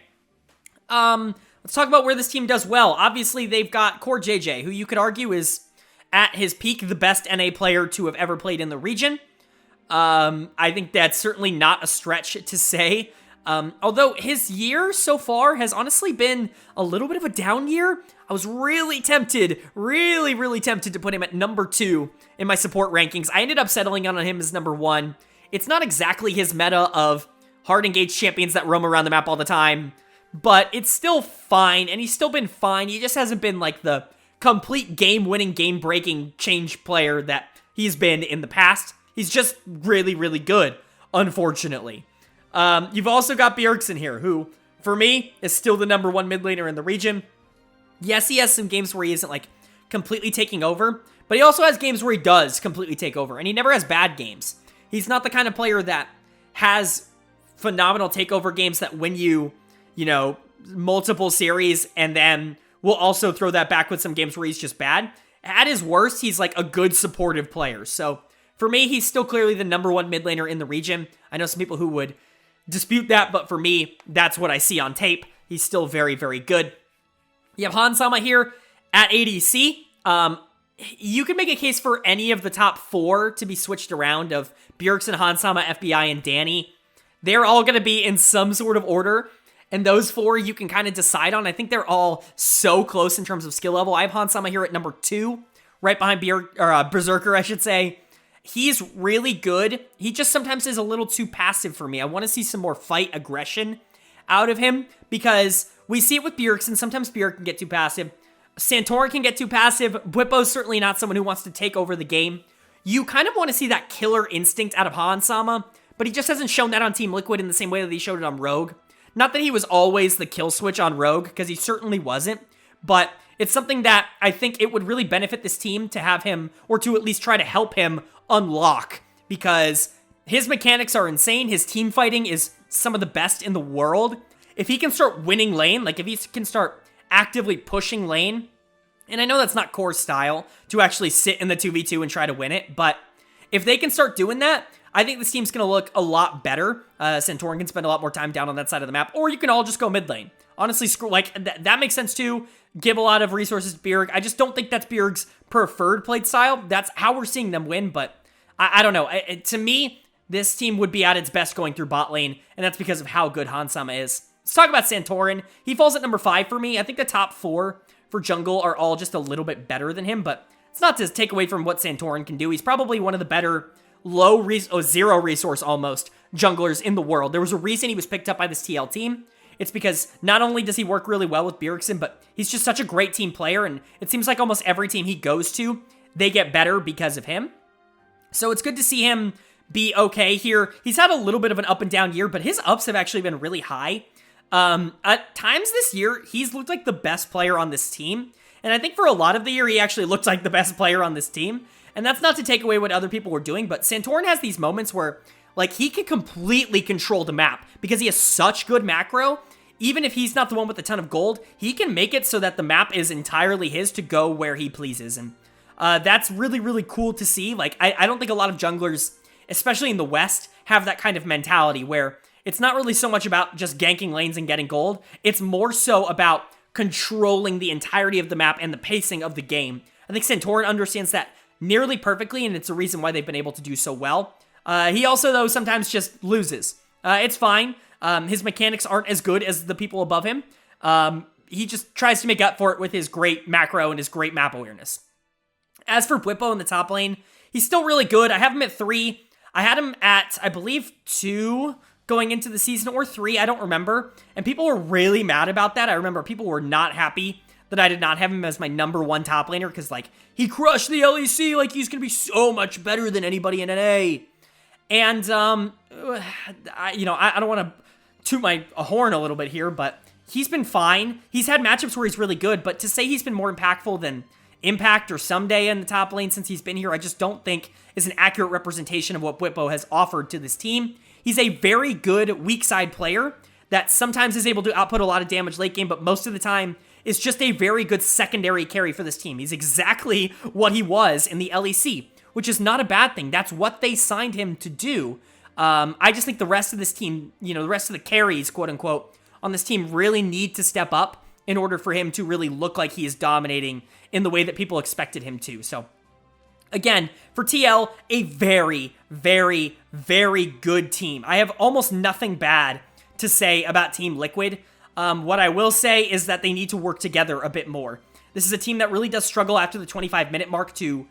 Let's talk about where this team does well. Obviously, they've got Core JJ, who you could argue is, at his peak, the best NA player to have ever played in the region. I think that's certainly not a stretch to say. Although his year so far has honestly been a little bit of a down year. I was really tempted, really tempted to put him at number 2 in my support rankings. I ended up settling on him as number 1. It's not exactly his meta of hard engaged champions that roam around the map all the time, but it's still fine, and he's still been fine. He just hasn't been like the complete game-winning, game-breaking change player that he's been in the past. He's just really, really good, unfortunately. You've also got Bjergsen here, who, for me, is still the #1 mid laner in the region. Yes, he has some games where he isn't, like, completely taking over, but he also has games where he does completely take over, and he never has bad games. He's not the kind of player that has phenomenal takeover games that win you, you know, multiple series, and then will also throw that back with some games where he's just bad. At his worst, he's like a good supportive player. So for me, he's still clearly the #1 mid laner in the region. I know some people who would dispute that, but for me, that's what I see on tape. He's still very, very good. You have Hansama here at ADC. You can make a case for any of the top 4 to be switched around of Bjergsen, Hansama, FBI, and Danny. They're all going to be in some sort of order, and those 4 you can kind of decide on. I think they're all so close in terms of skill level. I have Hansama here at #2, right behind Berserker, I should say. He's really good. He just sometimes is a little too passive for me. I want to see some more fight aggression out of him, because we see it with Bjergsen. Sometimes Bjerg can get too passive. Santorin can get too passive. Bwipo's certainly not someone who wants to take over the game. You kind of want to see that killer instinct out of Hansama, but he just hasn't shown that on Team Liquid in the same way that he showed it on Rogue. Not that he was always the kill switch on Rogue, because he certainly wasn't, but it's something that I think it would really benefit this team to have him, or to at least try to help him unlock, because his mechanics are insane. His team fighting is some of the best in the world. If he can start winning lane, like if he can start actively pushing lane, and I know that's not core style to actually sit in the 2v2 and try to win it, but if they can start doing that, I think this team's going to look a lot better. Santorin can spend a lot more time down on that side of the map, or you can all just go mid lane. Honestly, that makes sense too. Give a lot of resources to Bjerg. I just don't think that's Bjerg's preferred play style. That's how we're seeing them win, but I don't know. To me, this team would be at its best going through bot lane, and that's because of how good Hansama is. Let's talk about Santorin. He falls at #5 for me. I think the top 4 for jungle are all just a little bit better than him, but it's not to take away from what Santorin can do. He's probably one of the better zero resource almost junglers in the world. There was a reason he was picked up by this TL team. It's because not only does he work really well with Bjergsen, but he's just such a great team player, and it seems like almost every team he goes to, they get better because of him. So it's good to see him be okay here. He's had a little bit of an up and down year, but his ups have actually been really high. At times this year, he's looked like the best player on this team, and I think for a lot of the year, he actually looked like the best player on this team. And that's not to take away what other people were doing, but Santorin has these moments where, like, he can completely control the map because he has such good macro. Even if he's not the one with a ton of gold, he can make it so that the map is entirely his to go where he pleases. And that's really, really cool to see. Like, I don't think a lot of junglers, especially in the West, have that kind of mentality where it's not really so much about just ganking lanes and getting gold. It's more so about controlling the entirety of the map and the pacing of the game. I think Santorin understands that nearly perfectly, and it's a reason why they've been able to do so well. He also, though, sometimes just loses. It's fine. His mechanics aren't as good as the people above him. He just tries to make up for it with his great macro and his great map awareness. As for Bwipo in the top lane, he's still really good. I have him at 3. I had him at, I believe, 2 going into the season, or 3, I don't remember. And people were really mad about that. I remember people were not happy that I did not have him as my #1 top laner, because, like, he crushed the LEC, like, he's gonna be so much better than anybody in NA. And, I don't want to toot my horn a little bit here, but he's been fine. He's had matchups where he's really good, but to say he's been more impactful than Impact or Someday in the top lane since he's been here, I just don't think is an accurate representation of what Bwipo has offered to this team. He's a very good weak side player that sometimes is able to output a lot of damage late game, but most of the time is just a very good secondary carry for this team. He's exactly what he was in the LEC, which is not a bad thing. That's what they signed him to do. I just think the rest of this team, the rest of the carries, quote unquote, on this team really need to step up in order for him to really look like he is dominating in the way that people expected him to. So, again, for TL, a very, very, very good team. I have almost nothing bad to say about Team Liquid. What I will say is that they need to work together a bit more. This is a team that really does struggle after the 25-minute mark to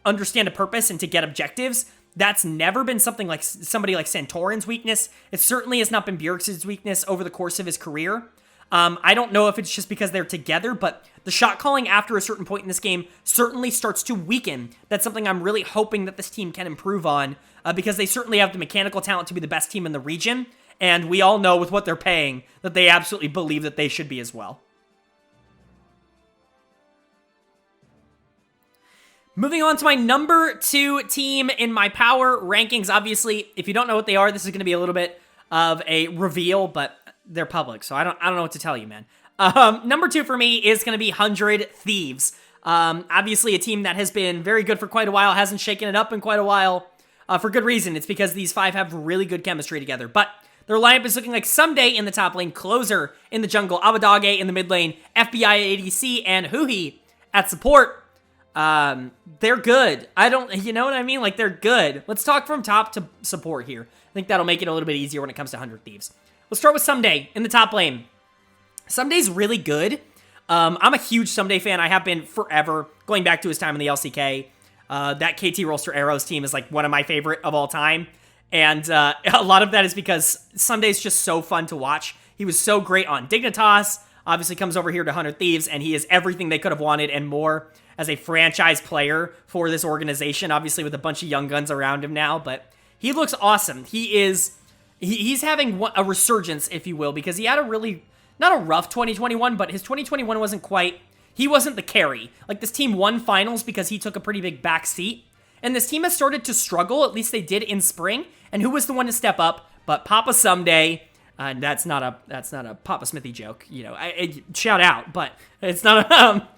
understand a purpose and to get objectives. That's never been something like somebody like Santorin's weakness. It certainly has not been Bjergsen's weakness over the course of his career. I don't know if it's just because they're together, but the shot calling after a certain point in this game certainly starts to weaken. That's something I'm really hoping that this team can improve on, because they certainly have the mechanical talent to be the best team in the region, and we all know with what they're paying that they absolutely believe that they should be as well. Moving on to my number 2 team in my power rankings. Obviously, if you don't know what they are, this is going to be a little bit of a reveal, but they're public, so I don't know what to tell you, man. Number 2 for me is going to be 100 Thieves. Obviously, a team that has been very good for quite a while, hasn't shaken it up in quite a while, for good reason. It's because these 5 have really good chemistry together, but their lineup is looking like Someday in the top lane, Closer in the jungle, Abadage in the mid lane, FBI at ADC, and Huhi at support. They're good. You know what I mean? Like, they're good. Let's talk from top to support here. I think that'll make it a little bit easier when it comes to 100 Thieves. Let's start with Someday in the top lane. Someday's really good. I'm a huge Someday fan. I have been forever, going back to his time in the LCK. That KT Rolster Arrows team is like one of my favorite of all time. And a lot of that is because Someday's just so fun to watch. He was so great on Dignitas, obviously comes over here to 100 Thieves, and he is everything they could have wanted and more as a franchise player for this organization, obviously with a bunch of young guns around him now, but he looks awesome. He's having a resurgence, if you will, because he had a really, not a rough 2021, but his 2021 he wasn't the carry. Like, this team won finals because he took a pretty big back seat, and this team has started to struggle, at least they did in spring, and who was the one to step up but Papa Someday? That's not a Papa Smithy joke, you know, shout out, but it's not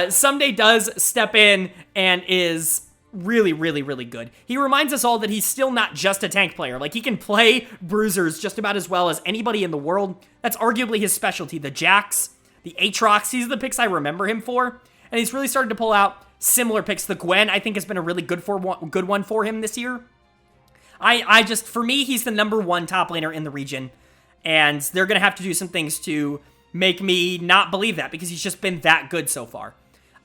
Someday does step in and is really, really, really good. He reminds us all that he's still not just a tank player. Like, he can play bruisers just about as well as anybody in the world. That's arguably his specialty. The Jax, the Aatrox, these are the picks I remember him for. And he's really started to pull out similar picks. The Gwen, I think, has been a really good one for him this year. For me, he's the number 1 top laner in the region. And they're going to have to do some things to make me not believe that, because he's just been that good so far.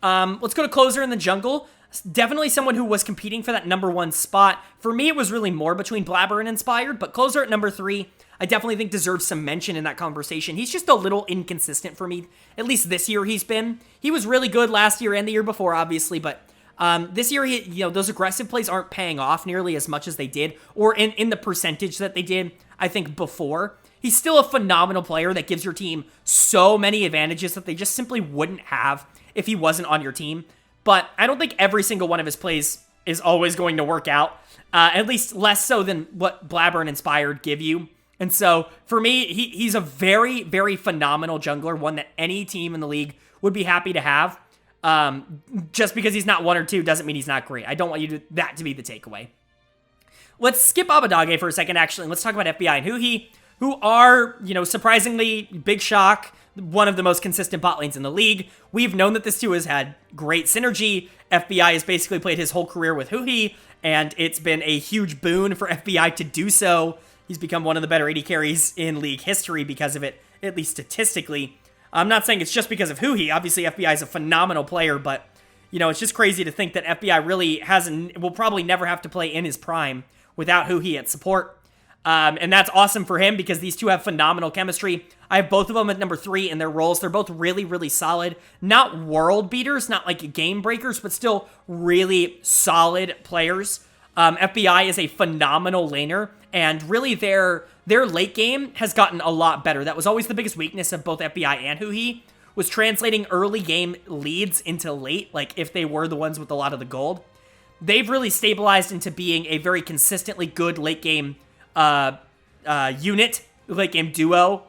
Let's go to Closer in the jungle. Definitely someone who was competing for that number 1 spot. For me, it was really more between Blabber and Inspired, but Closer at number 3, I definitely think deserves some mention in that conversation. He's just a little inconsistent for me. At least this year he's been. He was really good last year and the year before, obviously, but this year, those aggressive plays aren't paying off nearly as much as they did, or in the percentage that they did, I think, before. He's still a phenomenal player that gives your team so many advantages that they just simply wouldn't have if he wasn't on your team. But I don't think every single one of his plays is always going to work out, at least less so than what Blabber and Inspired give you. And so, for me, he's a very, very phenomenal jungler, one that any team in the league would be happy to have. Just because he's not 1 or 2 doesn't mean he's not great. I don't want that to be the takeaway. Let's skip Abadage for a second, actually, and let's talk about FBI and Huhi, who are, surprisingly, big shock, one of the most consistent bot lanes in the league. We've known that this 2 has had great synergy. FBI has basically played his whole career with Huhi, and it's been a huge boon for FBI to do so. He's become one of the better AD carries in league history because of it, at least statistically. I'm not saying it's just because of Huhi. Obviously, FBI is a phenomenal player, but, it's just crazy to think that FBI really will probably never have to play in his prime without Huhi at support. And that's awesome for him because these 2 have phenomenal chemistry. I have both of them at number 3 in their roles. They're both really, really solid. Not world beaters, not like game breakers, but still really solid players. FBI is a phenomenal laner, and really their late game has gotten a lot better. That was always the biggest weakness of both FBI and Huhi, was translating early game leads into late, like if they were the ones with a lot of the gold. They've really stabilized into being a very consistently good late game unit, late game duo,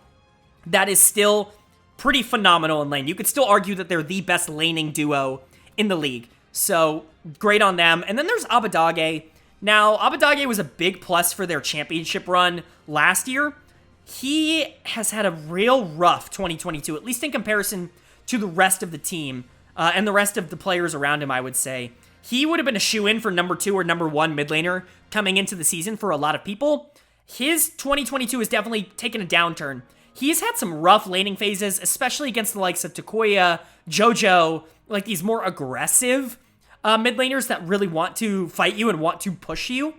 that is still pretty phenomenal in lane. You could still argue that they're the best laning duo in the league. So, great on them. And then there's Abadage. Now, Abadage was a big plus for their championship run last year. He has had a real rough 2022, at least in comparison to the rest of the team and the rest of the players around him, I would say. He would have been a shoo-in for number 2 or number 1 mid laner coming into the season for a lot of people. His 2022 has definitely taken a downturn. He's had some rough laning phases, especially against the likes of Takoya, Jojo, like these more aggressive mid laners that really want to fight you and want to push you.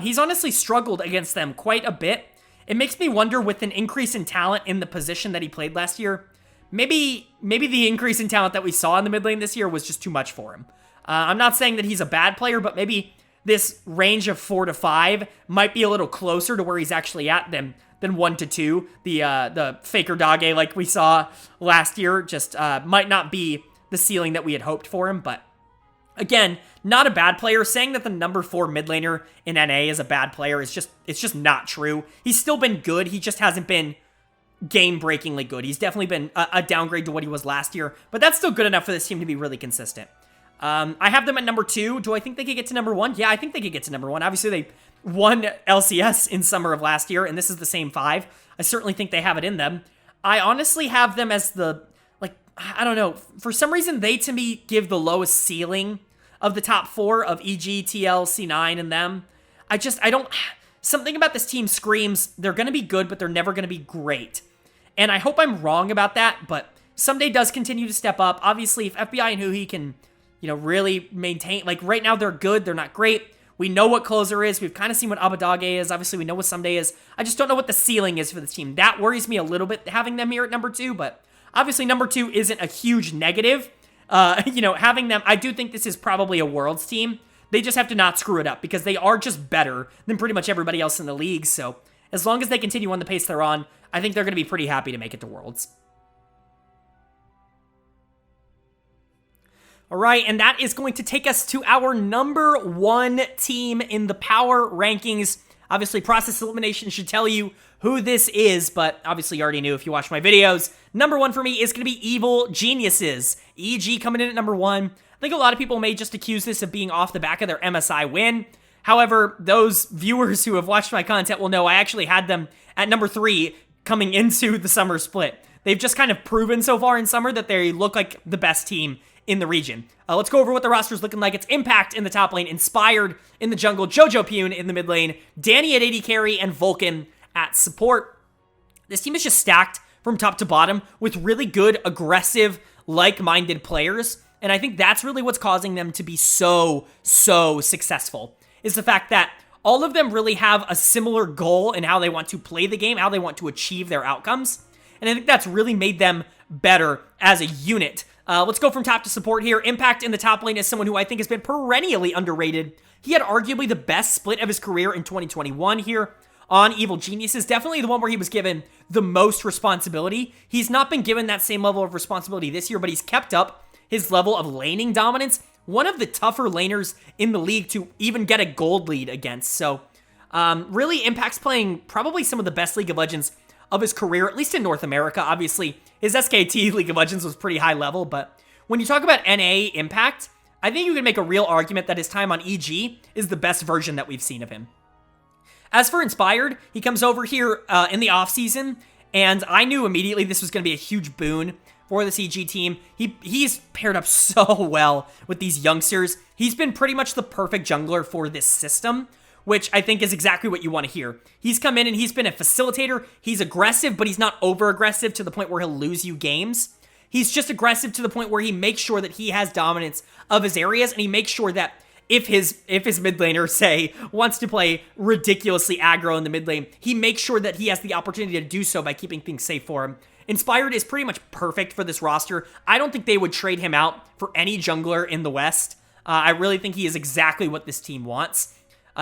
He's honestly struggled against them quite a bit, it makes me wonder, with an increase in talent in the position that he played last year, maybe the increase in talent that we saw in the mid lane this year was just too much for him. I'm not saying that he's a bad player, but maybe this range of 4 to 5 might be a little closer to where he's actually at than 1 to 2. The Faker Dage like we saw last year just might not be the ceiling that we had hoped for him, but again, not a bad player. Saying that the number 4 mid laner in NA is a bad player is just not true. He's still been good. He just hasn't been game-breakingly good. He's definitely been a downgrade to what he was last year, but that's still good enough for this team to be really consistent. I have them at number 2. Do I think they could get to number 1? Yeah, I think they could get to number 1. Obviously, they won LCS in summer of last year, and this is the same 5. I certainly think they have it in them. I honestly have them as I don't know. For some reason, they, to me, give the lowest ceiling of the top 4 of EG, TL, C9, and them. I don't... Something about this team screams they're going to be good, but they're never going to be great. And I hope I'm wrong about that, but Someday does continue to step up. Obviously, if FBI and Huhi can, really maintain... Like, right now, they're good. They're not great. We know what Closer is. We've kind of seen what Abadage is. Obviously, we know what Someday is. I just don't know what the ceiling is for this team. That worries me a little bit, having them here at number 2, but... Obviously, number 2 isn't a huge negative. Having them, I do think this is probably a Worlds team. They just have to not screw it up because they are just better than pretty much everybody else in the league. So as long as they continue on the pace they're on, I think they're going to be pretty happy to make it to Worlds. All right, and that is going to take us to our number 1 team in the power rankings. Obviously, process elimination should tell you who this is, but obviously you already knew if you watched my videos. Number 1 for me is going to be Evil Geniuses. EG coming in at number 1. I think a lot of people may just accuse this of being off the back of their MSI win. However, those viewers who have watched my content will know I actually had them at number 3 coming into the summer split. They've just kind of proven so far in summer that they look like the best team in the region. Let's go over what the roster's looking like. It's Impact in the top lane, Inspired in the jungle, Jojo Pune in the mid lane, Danny at AD carry, and Vulcan at support. This team is just stacked from top to bottom with really good, aggressive, like-minded players, and I think that's really what's causing them to be so successful, is the fact that all of them really have a similar goal in how they want to play the game, how they want to achieve their outcomes, and I think that's really made them better as a unit. Let's go from top to support here. Impact in the top lane is someone who I think has been perennially underrated. He had arguably the best split of his career in 2021 here on Evil Geniuses. Definitely the one where he was given the most responsibility. He's not been given that same level of responsibility this year, but he's kept up his level of laning dominance. One of the tougher laners in the league to even get a gold lead against. So, really, Impact's playing probably some of the best League of Legends of his career, at least in North America. Obviously, his SKT League of Legends was pretty high level, but when you talk about NA Impact, I think you can make a real argument that his time on EG is the best version that we've seen of him. As for Inspired, he comes over here in the offseason, and I knew immediately this was going to be a huge boon for this EG team. He's paired up so well with these youngsters. He's been pretty much the perfect jungler for this system, which I think is exactly what you want to hear. He's come in and he's been a facilitator. He's aggressive, but he's not over-aggressive to the point where he'll lose you games. He's just aggressive to the point where he makes sure that he has dominance of his areas, and he makes sure that if his mid laner, say, wants to play ridiculously aggro in the mid lane, he makes sure that he has the opportunity to do so by keeping things safe for him. Inspired is pretty much perfect for this roster. I don't think they would trade him out for any jungler in the West. I really think he is exactly what this team wants.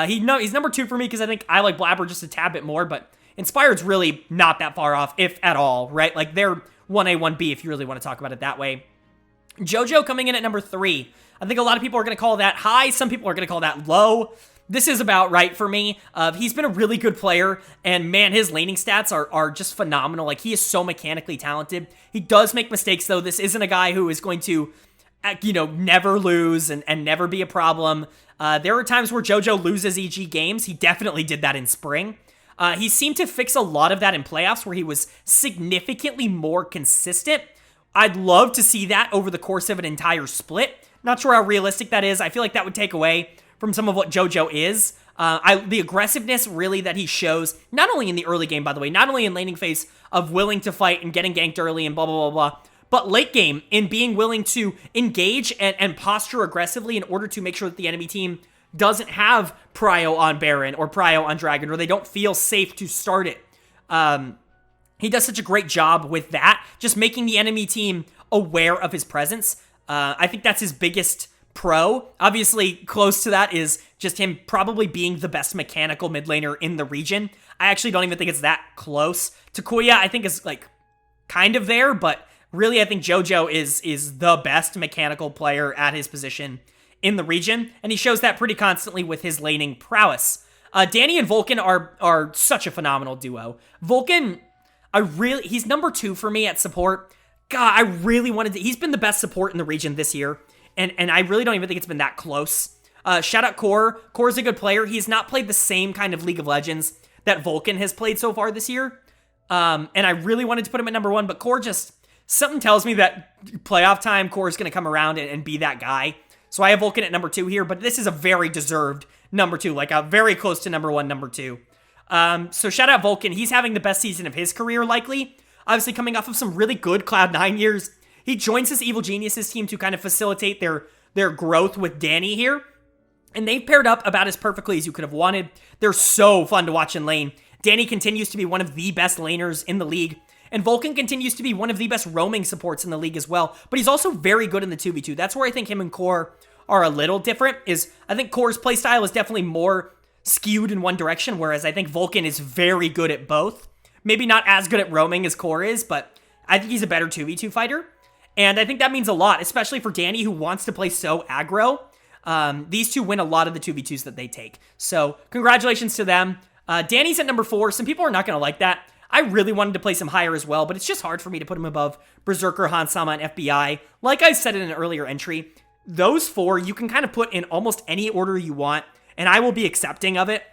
He's number 2 for me because I think I like Blabber just a tad bit more, but Inspired's really not that far off, if at all, right? Like, they're 1A, 1B if you really want to talk about it that way. Jojo coming in at number 3. I think a lot of people are going to call that high. Some people are going to call that low. This is about right for me. He's been a really good player, and man, his laning stats are just phenomenal. Like, he is so mechanically talented. He does make mistakes, though. This isn't a guy who is going to, never lose and never be a problem. There are times where Jojo loses EG games. He definitely did that in spring. He seemed to fix a lot of that in playoffs where he was significantly more consistent. I'd love to see that over the course of an entire split. Not sure how realistic that is. I feel like that would take away from some of what Jojo is. The aggressiveness really that he shows, not only in the early game, by the way, not only in laning phase of willing to fight and getting ganked early and blah, blah, blah, blah, but late game in being willing to engage and posture aggressively in order to make sure that the enemy team doesn't have Prio on Baron or Prio on Dragon, or they don't feel safe to start it He does such a great job with that, just making the enemy team aware of his presence. I think that's his biggest pro. Obviously, close to that is just him probably being the best mechanical mid laner in the region. I actually don't even think it's that close. Takuya, I think, is like kind of there, but really, I think JoJo is the best mechanical player at his position in the region, and he shows that pretty constantly with his laning prowess. Danny and Vulcan are such a phenomenal duo. Vulcan, he's number 2 for me at support. God, I really wanted to, he's been the best support in the region this year, and I really don't even think it's been that close. Shout out Core. Core's a good player. He's not played the same kind of League of Legends that Vulcan has played so far this year, and I really wanted to put him at number 1, but Core just, something tells me that playoff time, Core's going to come around and be that guy. So I have Vulcan at number 2 here, but this is a very deserved number 2, like a very close to number 1, number 2. So shout out Vulcan. He's having the best season of his career, likely. Obviously coming off of some really good Cloud9 years. He joins his Evil Geniuses team to kind of facilitate their growth with Danny here. And they've paired up about as perfectly as you could have wanted. They're so fun to watch in lane. Danny continues to be one of the best laners in the league. And Vulcan continues to be one of the best roaming supports in the league as well. But he's also very good in the 2v2. That's where I think him and Core are a little different. I think Core's playstyle is definitely more skewed in one direction, whereas I think Vulcan is very good at both. Maybe not as good at roaming as Core is, but I think he's a better 2v2 fighter. And I think that means a lot, especially for Danny, who wants to play so aggro. These two win a lot of the 2v2s that they take. So congratulations to them. Danny's at number 4. Some people are not going to like that. I really wanted to place him higher as well, but it's just hard for me to put him above Berserker, Hansama, and FBI. Like I said in an earlier entry, those 4 you can kind of put in almost any order you want, and I will be accepting of it,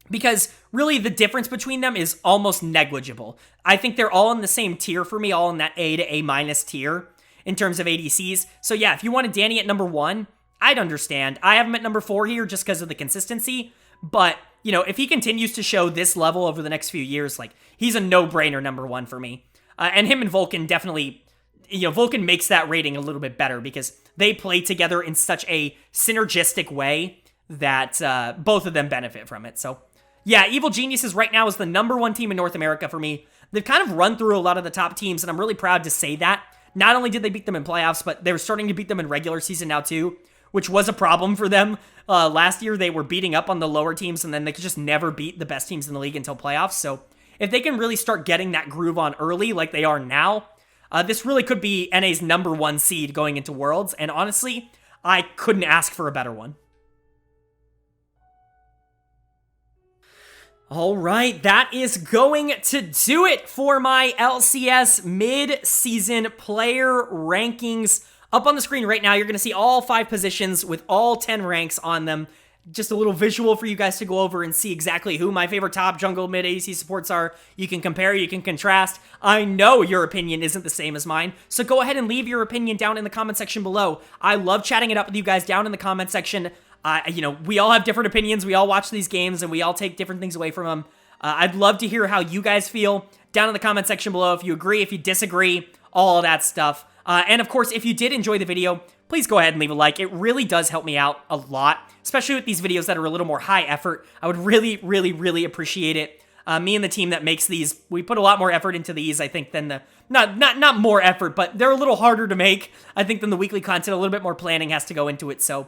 because really the difference between them is almost negligible. I think they're all in the same tier for me, all in that A to A- tier in terms of ADCs. So yeah, if you wanted Danny at number 1, I'd understand. I have him at number 4 here just because of the consistency, but you know, if he continues to show this level over the next few years, like, he's a no-brainer number 1 for me. And him and Vulcan definitely, you know, Vulcan makes that rating a little bit better because they play together in such a synergistic way that both of them benefit from it. So, yeah, Evil Geniuses right now is the number 1 team in North America for me. They've kind of run through a lot of the top teams, and I'm really proud to say that. Not only did they beat them in playoffs, but they're starting to beat them in regular season now, too, which was a problem for them. Last year, they were beating up on the lower teams, and then they could just never beat the best teams in the league until playoffs. So if they can really start getting that groove on early like they are now, this really could be NA's number 1 seed going into Worlds. And honestly, I couldn't ask for a better one. All right, that is going to do it for my LCS mid-season player rankings. Up on the screen right now, you're going to see all 5 positions with all 10 ranks on them. Just a little visual for you guys to go over and see exactly who my favorite top jungle mid ADC supports are. You can compare, you can contrast. I know your opinion isn't the same as mine, so go ahead and leave your opinion down in the comment section below. I love chatting it up with you guys down in the comment section. You know, we all have different opinions. We all watch these games, and we all take different things away from them. I'd love to hear how you guys feel down in the comment section below. If you agree, if you disagree, all of that stuff. And of course, if you did enjoy the video, please go ahead and leave a like. It really does help me out a lot, especially with these videos that are a little more high effort. I would really, really, really appreciate it. Me and the team that makes these, we put a lot more effort into these, I think, than the, not more effort, but they're a little harder to make, I think, than the weekly content. A little bit more planning has to go into it, so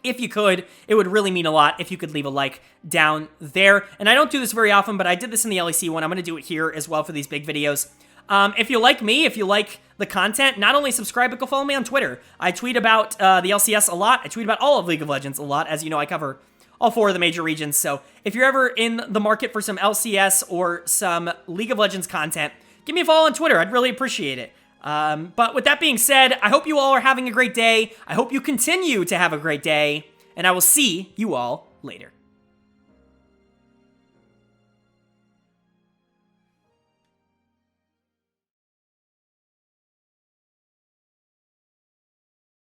if you could, it would really mean a lot if you could leave a like down there. And I don't do this very often, but I did this in the LEC one. I'm going to do it here as well for these big videos. If you like me, if you like the content, not only subscribe, but go follow me on Twitter. I tweet about the LCS a lot. I tweet about all of League of Legends a lot. As you know, I cover all 4 of the major regions. So if you're ever in the market for some LCS or some League of Legends content, give me a follow on Twitter. I'd really appreciate it. But with that being said, I hope you all are having a great day. I hope you continue to have a great day. And I will see you all later.